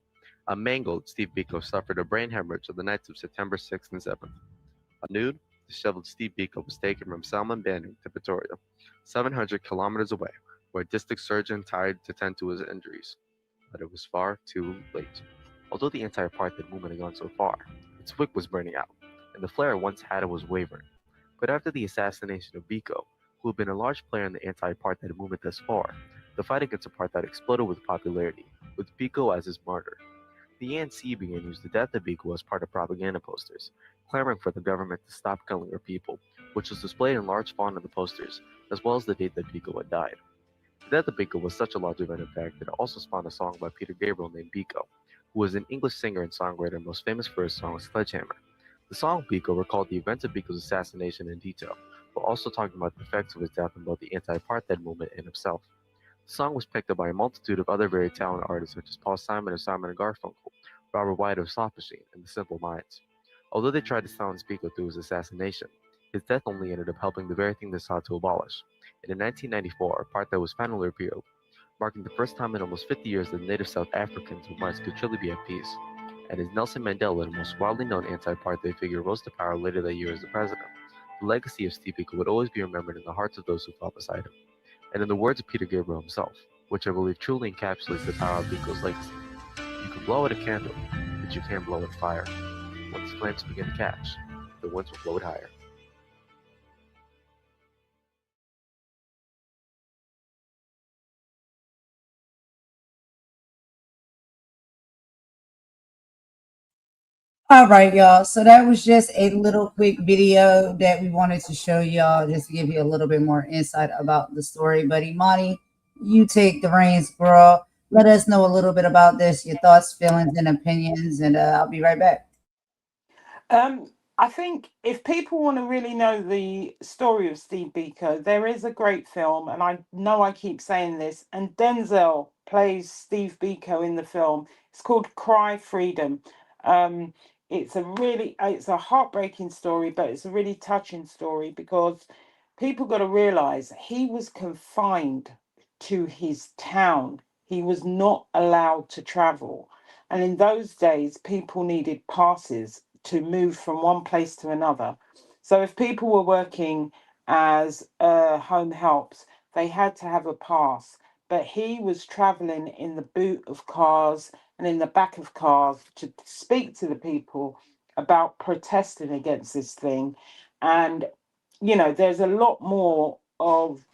A mangled Steve Biko suffered a brain hemorrhage on the nights of September 6th and 7th. A nude, disheveled Steve Biko was taken from Salman Banding to Pretoria, 700 kilometers away, where a district surgeon tried to tend to his injuries. But it was far too late. Although the anti-apartheid movement had gone so far, its wick was burning out, and the flare once had was wavering. But after the assassination of Biko, who had been a large player in the anti-apartheid movement thus far, the fight against apartheid exploded with popularity, with Biko as his martyr. The ANC began to use the death of Biko as part of propaganda posters, clamoring for the government to stop killing her people, which was displayed in large font on the posters, as well as the date that Biko had died. The death of Biko was such a large event, in fact, that it also spawned a song by Peter Gabriel named Biko, who was an English singer and songwriter most famous for his song Sledgehammer. The song Biko recalled the events of Biko's assassination in detail, while also talking about the effects of his death on both the anti-apartheid movement and himself. The song was picked up by a multitude of other very talented artists such as Paul Simon of Simon & Garfunkel, Robert White of Soft Machine, and The Simple Minds. Although they tried to silence Biko through his assassination, His death only ended up helping the very thing they sought to abolish. And in 1994, apartheid was finally repealed, marking the first time in almost 50 years that native South Africans and whites could truly be at peace. And as Nelson Mandela, the most widely known anti-apartheid figure, rose to power later that year as the president, the legacy of Steve Biko would always be remembered in the hearts of those who fought beside him. And in the words of Peter Gabriel himself, which I believe truly encapsulates the power of Biko's legacy, you can blow out a candle, but you can't blow out fire. Once flames begin to catch, the winds will blow it higher. All right, y'all. So that was just a little quick video that we wanted to show y'all, just to give you a little bit more insight about the story. But Imani, you take the reins, girl. Let us know a little bit about this, your thoughts, feelings, and opinions, and I'll be right back. I think if people want to really know the story of Steve Biko, there is a great film, and I know I keep saying this, and Denzel plays Steve Biko in the film. It's called Cry Freedom. Um, it's a heartbreaking story, but it's a really touching story because people got to realize he was confined to his town. He was not allowed to travel. And in those days, people needed passes to move from one place to another. So if people were working as home helps, they had to have a pass. But he was traveling in the boot of cars and in the back of cars to speak to the people about protesting against this thing. And, there's a lot more of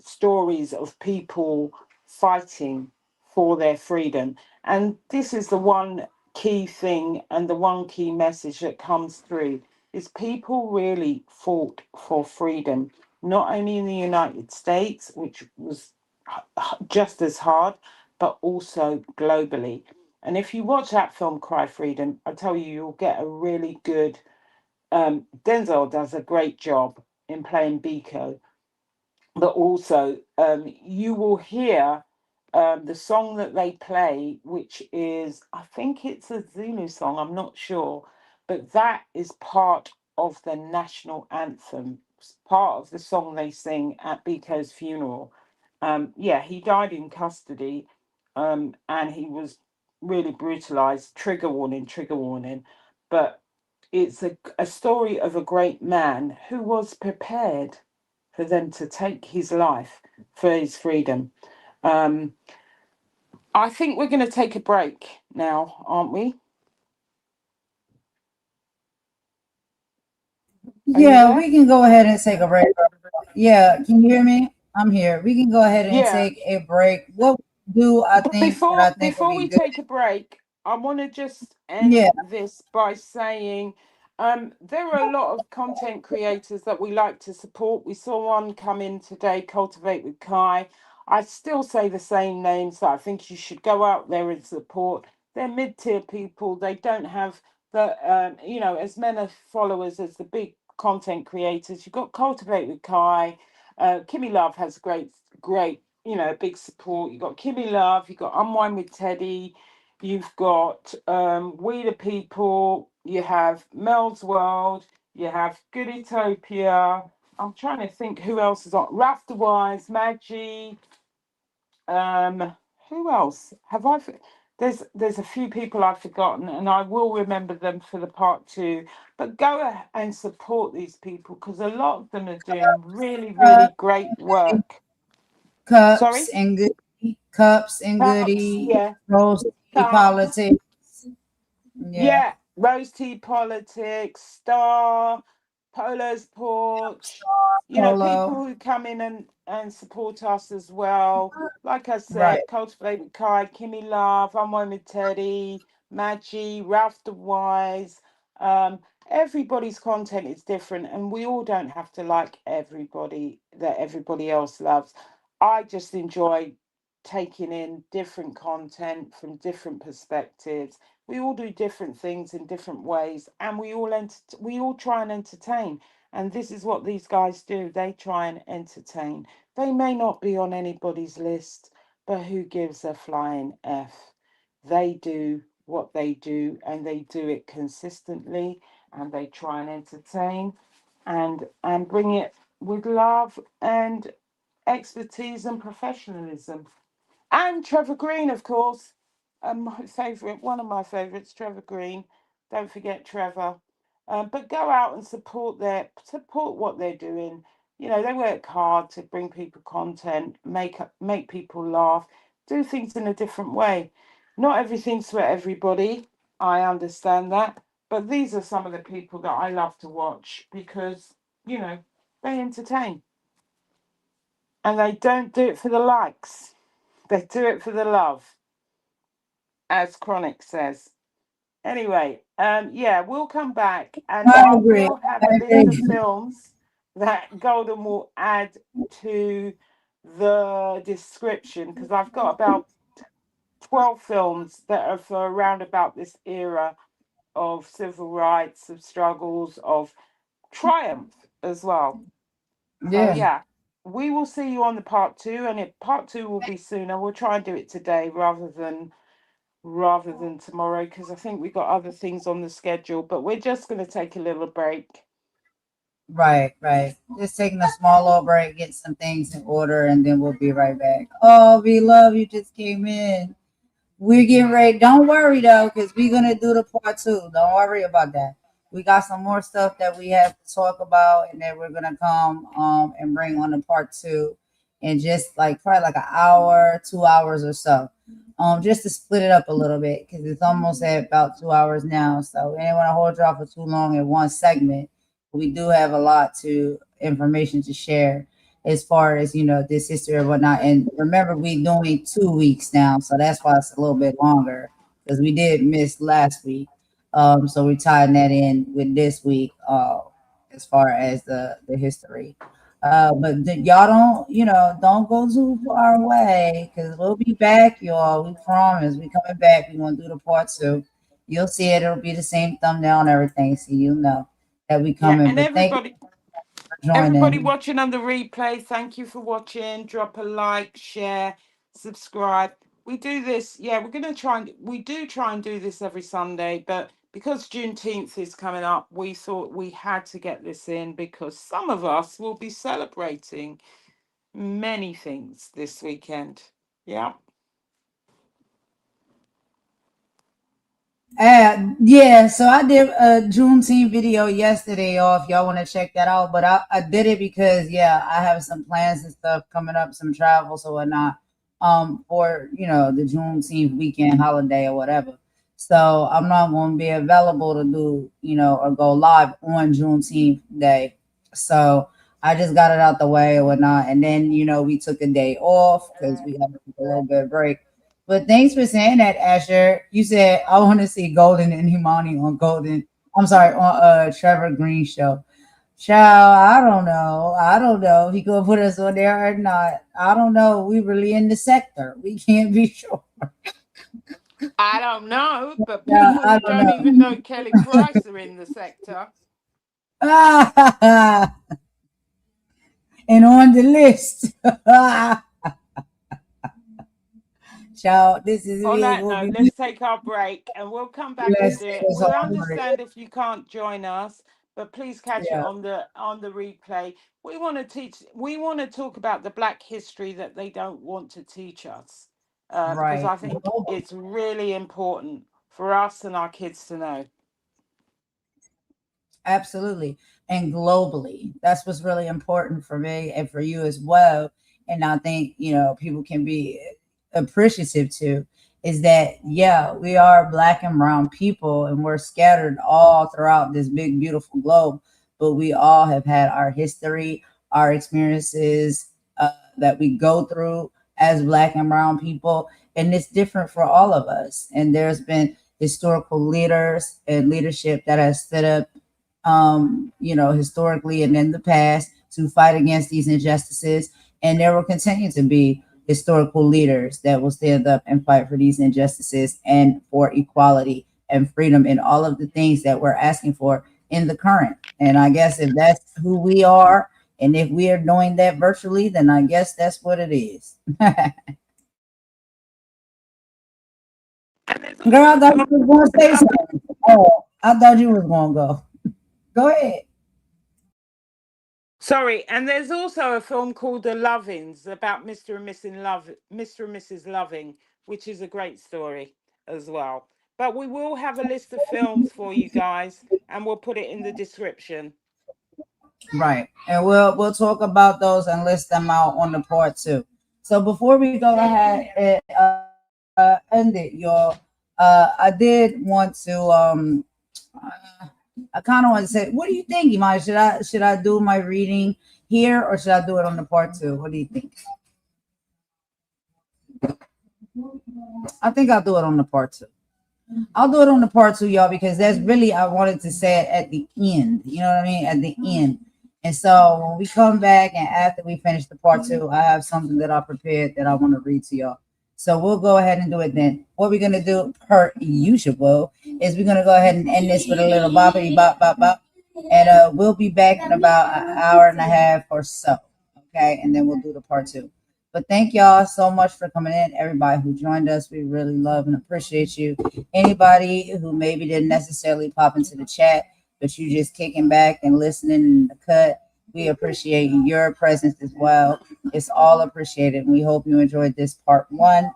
stories of people fighting for their freedom. And this is the one key thing and the one key message that comes through is people really fought for freedom, not only in the United States, which was just as hard, but also globally. And if you watch that film, Cry Freedom, I tell you, you'll get a really good. Denzel does a great job in playing Biko, but also you will hear the song that they play, which is, I think it's a Zulu song, I'm not sure, but that is part of the national anthem, part of the song they sing at Biko's funeral. Yeah, he died in custody, and he was really brutalized. Trigger warning, trigger warning. But it's a story of a great man who was prepared for them to take his life for his freedom. Um, I think we're going to take a break now, aren't we? Are you Yeah, there? we can go ahead and take a break. Yeah, can you hear me? I'm here. We can go ahead and Yeah. take a break. What we do, But I before think would before be we good. take a break, I want to just Yeah, end this by saying there are a lot of content creators that we like to support. We saw one come in today, Cultivate with Kai. I still say the same names that I think you should go out there and support. They're mid-tier people. They don't have as many followers as the big content creators. You've got Cultivate with Kai. Kimmy Love has great, big support. You've got Kimmy Love, you've got Unwind with Teddy, you've got We the People, you have Mel's World, you have Good Utopia. I'm trying to think who else is on. Rafter Wise, Maggie, who else? There's a few people I've forgotten, and I will remember them for the part two. But and support these people because a lot of them are doing really, really great work. cups Sorry? and goodie, cups and Cups, goodie, yeah. roast Cups. politics. Yeah, Yeah. Rose Tea Politics, Star, Polo's Porch, people polo. who come in and support us as well. Like I Right. said, Cultivate with Kai, Kimmy Love, I'm One with Teddy, Maggie, Ralph the Wise. Um, Everybody's content is different, and we all don't have to like everybody that everybody else loves. I just enjoy taking in different content from different perspectives. We all do different things in different ways, and we all try and entertain. And this is what these guys do. They try and entertain. They may not be on anybody's list, but who gives a flying F? They do what they do, and they do it consistently, and they try and entertain. and bring it with love and expertise and professionalism. And Trevor Green, of course, my favourite, one of my favourites, Trevor Green. Don't forget Trevor. But go out and support what they're doing. You know, they work hard to bring people content, make people laugh, do things in a different way. Not everything's for everybody. I understand that, but these are some of the people that I love to watch because they entertain, and they don't do it for the likes. They do it for the love, as Chronic says. Anyway, yeah, we'll come back and I I agree. will have I a list of agree. films that Golden will add to the description because I've got about 12 films that are for around about this era of civil rights, of struggles, of triumph as well. So, Yeah. yeah, we will see you on the part two, and part two will be sooner. We'll try and do it today rather than tomorrow because I think we've got other things on the schedule, but we're just going to take a little break. Right, right. Just taking a small little break, get some things in order, and then we'll be right back. Oh, we love you just came in. We're getting ready. Don't worry though, because we're gonna do the part two. Don't worry about that. We got some more stuff that we have to talk about, and then we're gonna come and bring on the part two in just like probably like an hour, 2 hours or so. Just to split it up a little bit because it's almost at about 2 hours now. So we didn't want to hold you off for too long in one segment. We do have a lot to information to share as far as this history or whatnot. And remember, we doing 2 weeks now, so that's why it's a little bit longer because we did miss last week. So we're tying that in with this week, as far as the history. But y'all don't go too far away because we'll be back, y'all. We promise. We coming back. We gonna do the part two. You'll see it. It'll be the same thumbnail and everything, so you know that we Yeah, coming. and But thank you for everybody joining. watching on the replay, thank you for watching. Drop a like, share, subscribe. We do this, yeah, we do try and do this every Sunday, but because Juneteenth is coming up, we thought we had to get this in because some of us will be celebrating many things this weekend. Yeah. Yeah, so I did a Juneteenth video yesterday, y'all, if y'all want to check that out. But I did it because I have some plans and stuff coming up, some travels or whatnot, for the Juneteenth weekend holiday or whatever. So I'm not gonna be available to do, or go live on Juneteenth day. So I just got it out the way or whatnot. And then, we took a day off because we had to take a little bit of break. But thanks for saying that, Asher. You said I want to see Golden and Imani on Golden. I'm sorry, on Trevor Green show. Child, I don't know. I don't know if he gonna put us on there or not. I don't know. We really in the sector. We can't be sure. I don't know, but Yeah, people I who don't don't even know. know Kelly Price are in the sector. And on the list. Child, this is On really that gonna note, be let's take our break and we'll come back and let's do take it. us We'll on break. understand if you can't join us, but please catch it Yeah, on the replay. We want to talk about the Black history that they don't want to teach us, because right. I think it's really important for us and our kids to know. Absolutely. And globally. That's what's really important for me and for you as well. And I think, people can be appreciative to is that, yeah, we are black and brown people and we're scattered all throughout this big, beautiful globe. But we all have had our history, our experiences that we go through as black and brown people. And it's different for all of us. And there's been historical leaders and leadership that has stood up historically and in the past to fight against these injustices. And there will continue to be historical leaders that will stand up and fight for these injustices and for equality and freedom and all of the things that we're asking for in the current. And I guess if that's who we are, and if we are doing that virtually, then I guess that's what it is. Girl, I thought you was going to say something. Oh, I thought you was going to go. Go ahead. Sorry, and there's also a film called The Lovings about Mr. and Mrs. Loving, which is a great story as well. But we will have a list of films for you guys, and we'll put it in the description. Right. And we'll talk about those and list them out on the part 2. So before we go ahead and end it, y'all, I did want to I kind of want to say, what do you think, Imani? Should I do my reading here or should I do it on the part 2? What do you think? I think I'll do it on the part 2. I'll do it on the part 2, y'all, because that's really, I wanted to say it at the end. You know what I mean? At the end. And so when we come back and after we finish the part 2, I have something that I prepared that I want to read to y'all. So we'll go ahead and do it then. What we're going to do per usual is we're going to go ahead and end this with a little boppity bop, bop, bop. And we'll be back in about an hour and a half or so. Okay. And then we'll do the part 2. But thank y'all so much for coming in. Everybody who joined us, we really love and appreciate you. Anybody who maybe didn't necessarily pop into the chat, but you just kicking back and listening in the cut, we appreciate your presence as well. It's all appreciated. We hope you enjoyed this part 1.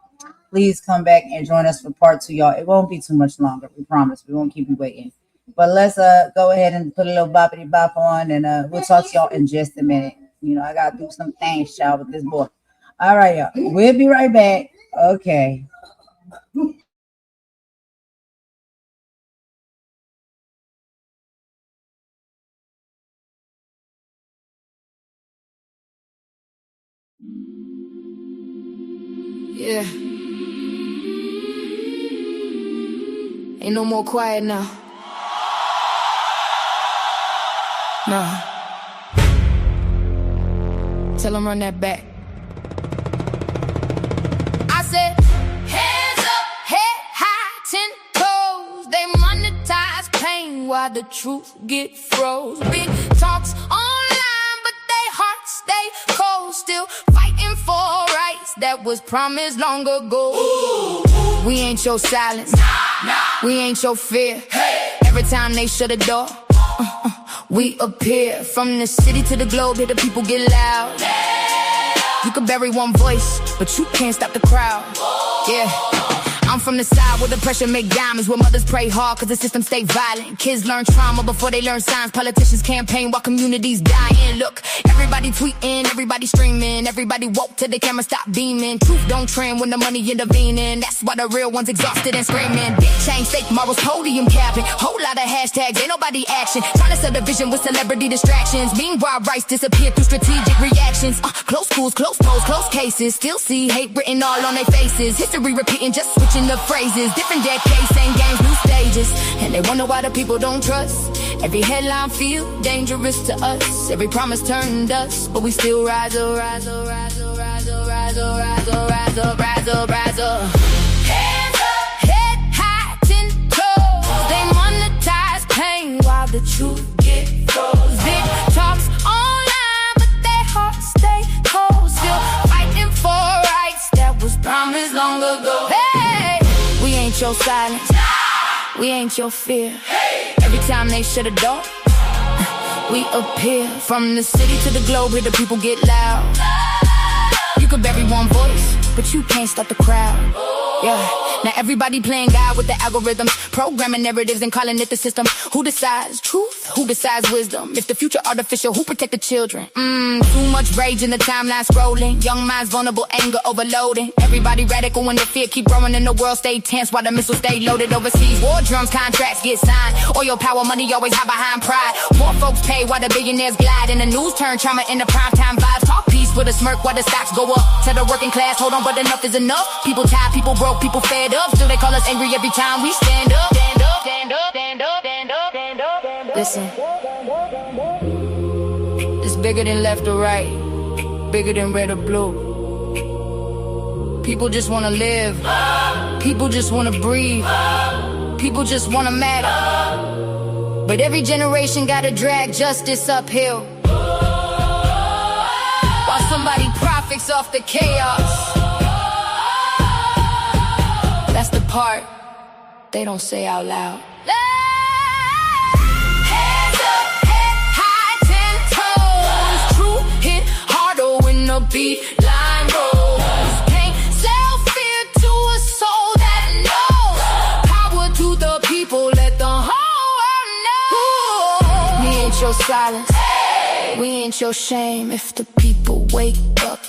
Please come back and join us for part 2, y'all. It won't be too much longer. We promise. We won't keep you waiting. But let's go ahead and put a little boppity bop on, and we'll talk to y'all in just a minute. You know, I got to do some things, y'all, with this boy. All right, y'all. We'll be right back. Okay. Yeah. Ain't no more quiet now. Nah. Tell them run that back. I said, hands up, head high, 10 toes. They monetize pain while the truth get froze. Big talks online, but they hearts stay cold. Still fighting for rights that was promised long ago. Ooh. We ain't your silence, nah. We ain't your fear. Hey. Every time they shut a door, we appear. From the city to the globe, here the people get loud. You can bury one voice, but you can't stop the crowd. Yeah. I'm from the side where the pressure make diamonds, where mothers pray hard cause the system stay violent. Kids learn trauma before they learn signs. Politicians campaign while communities dying. Look, everybody tweeting, everybody streaming, everybody woke till the camera stop beaming. Truth don't trend when the money intervening. That's why the real ones exhausted and screaming. Big change, fake morals, podium capping. Whole lot of hashtags, ain't nobody action. Trying to sell the vision with celebrity distractions. Meanwhile, rights disappear through strategic reactions. Close schools, close polls, close cases. Still see hate written all on their faces. History repeating, just switching the phrases. Different decades, same games, new stages. And they wonder why the people don't trust. Every headline feel dangerous to us. Every promise turned dust, but we still rise up, rise up, rise up, rise up, rise up, rise up, rise up, rise up, rise up. Hands up, head high, 10 toes. They monetize pain while the truth get froze. Big talks online, but their hearts stay cold. Still fighting for rights that was promised long ago. Hey, we ain't your silence, we ain't your fear. Every time they shut a door, we appear. From the city to the globe, here the people get loud. You can bury one voice, but you can't stop the crowd. Yeah. Now everybody playing God with the algorithms, programming narratives and calling it the system. Who decides truth? Who decides wisdom? If the future artificial, who protect the children? Too much rage in the timeline scrolling. Young minds vulnerable, anger overloading. Everybody radical when the fear keep growing and the world stay tense while the missiles stay loaded overseas. War drums, contracts get signed. Oil, power, money always hide behind pride. Poor folks pay while the billionaires glide. And the news turn trauma into primetime vibes. Talk peace with a smirk while the stocks go up. Tell the working class, hold on, but enough is enough. People tired, people broke, people fed up. Still they call us angry every time we stand up. Stand up, stand up, stand up, stand up, stand up, stand up. Listen, it's bigger than left or right, bigger than red or blue. People just wanna live, people just wanna breathe, people just wanna matter. But every generation gotta drag justice uphill, while somebody profits off the chaos. That's the part they don't say out loud. Hands up, head high, 10 toes. beat line rolls. Can't sell fear to a soul that knows. Power to the people, let the whole world know. We ain't your silence, we ain't your shame. If the people wake up,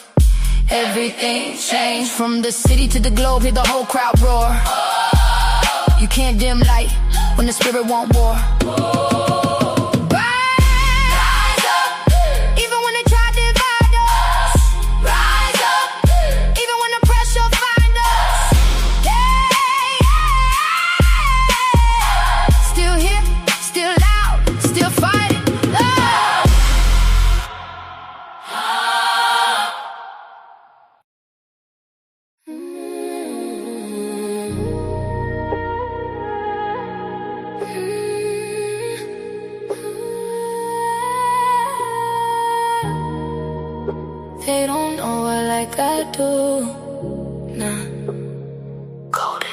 everything changed. From the city to the globe, hear the whole crowd roar. You can't dim light when the spirit want war. Rise up, even when they try to divide us. Rise up, even when the pressure find us. Yeah. Still here, still loud, still fighting. They don't know her like I do. Nah. Golden.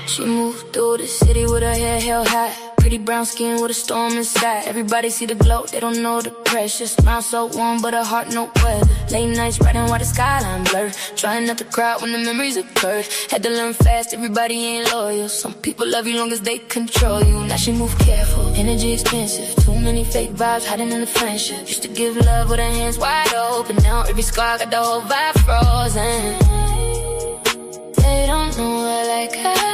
She moved through the city with her hair held high. Pretty brown skin with a storm inside. Everybody see the glow, they don't know the pressure. Smile so warm, but her heart no weather. Late nights riding while the skyline blur. Trying not to cry when the memories occur. Had to learn fast, everybody ain't loyal. Some people love you long as they control you. Now she move careful, energy expensive. Too many fake vibes hiding in the friendship. Used to give love with her hands wide open. Now every scar got the whole vibe frozen. They don't know her like I.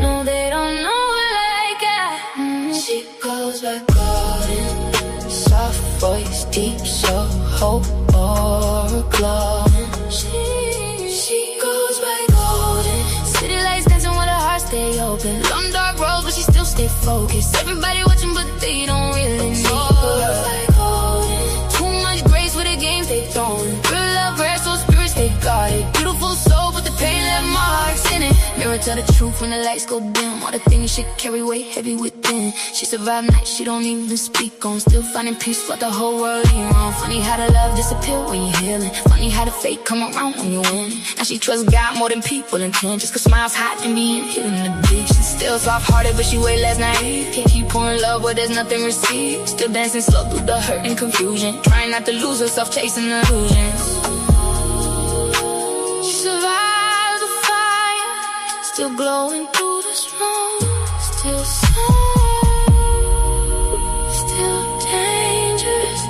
No, they don't know her like I. She goes by golden. Soft voice, deep soul, hope or glowing. She goes by golden. City lights dancing with her heart stay open. Long dark roads, but she still stay focused. Everybody watching, but they don't really know her. Too much grace with the games they throwing. Real love, rare, so spirits they guarded. Beautiful soul, but the pain left marks in it. Mirror tell the truth when the lights go dim. All the things she carry weight heavy within. She survived nights she don't even speak on. Still finding peace while the whole world ain't wrong. Funny how the love disappear when you're healing. Funny how the fate come around when you win. Now she trusts God more than people intend. Just 'cause smiles hot and being hidden the deep. She's still soft-hearted, but she way less naive. Keep pouring love where there's nothing received. Still dancing slow through the hurt and confusion. Trying not to lose herself chasing illusions. She survived the fire, still glowing through the smoke. Still still dangerous,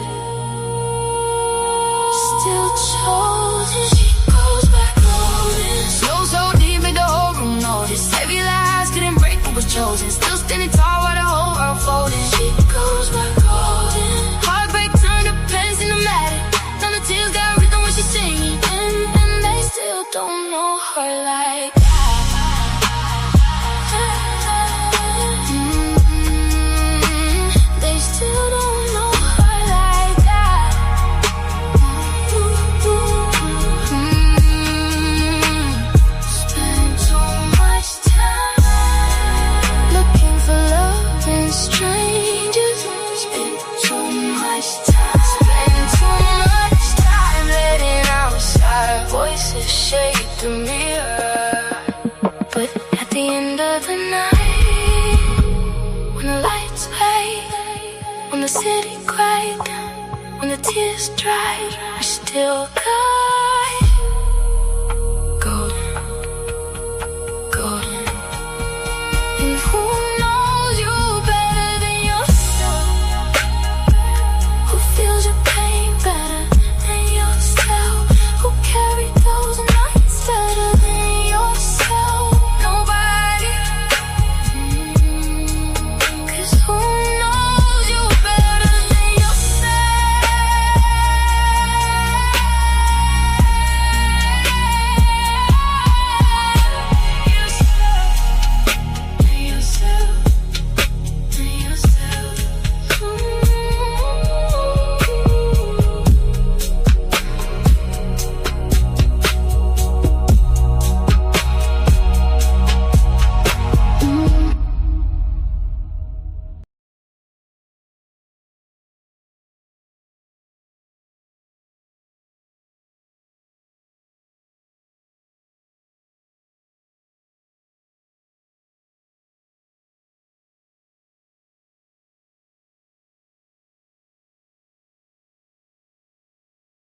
still chosen. She goes back golden. Slow so deep made the whole room notice. Heavy lies couldn't break what was chosen. Still standing tall while the whole world folding. She goes back golden. Heartbreak turned to pens-in-the-matic. Now the tears got rhythm when she's singing. And they still don't know her like that. They still don't know her like that. Spend so much time looking for love in strangers. Spend so much time. Spend so much time letting outside voices shake the mirror. But at the end of the night, when the lights fade, when the city quiet, when the tears dry, we still got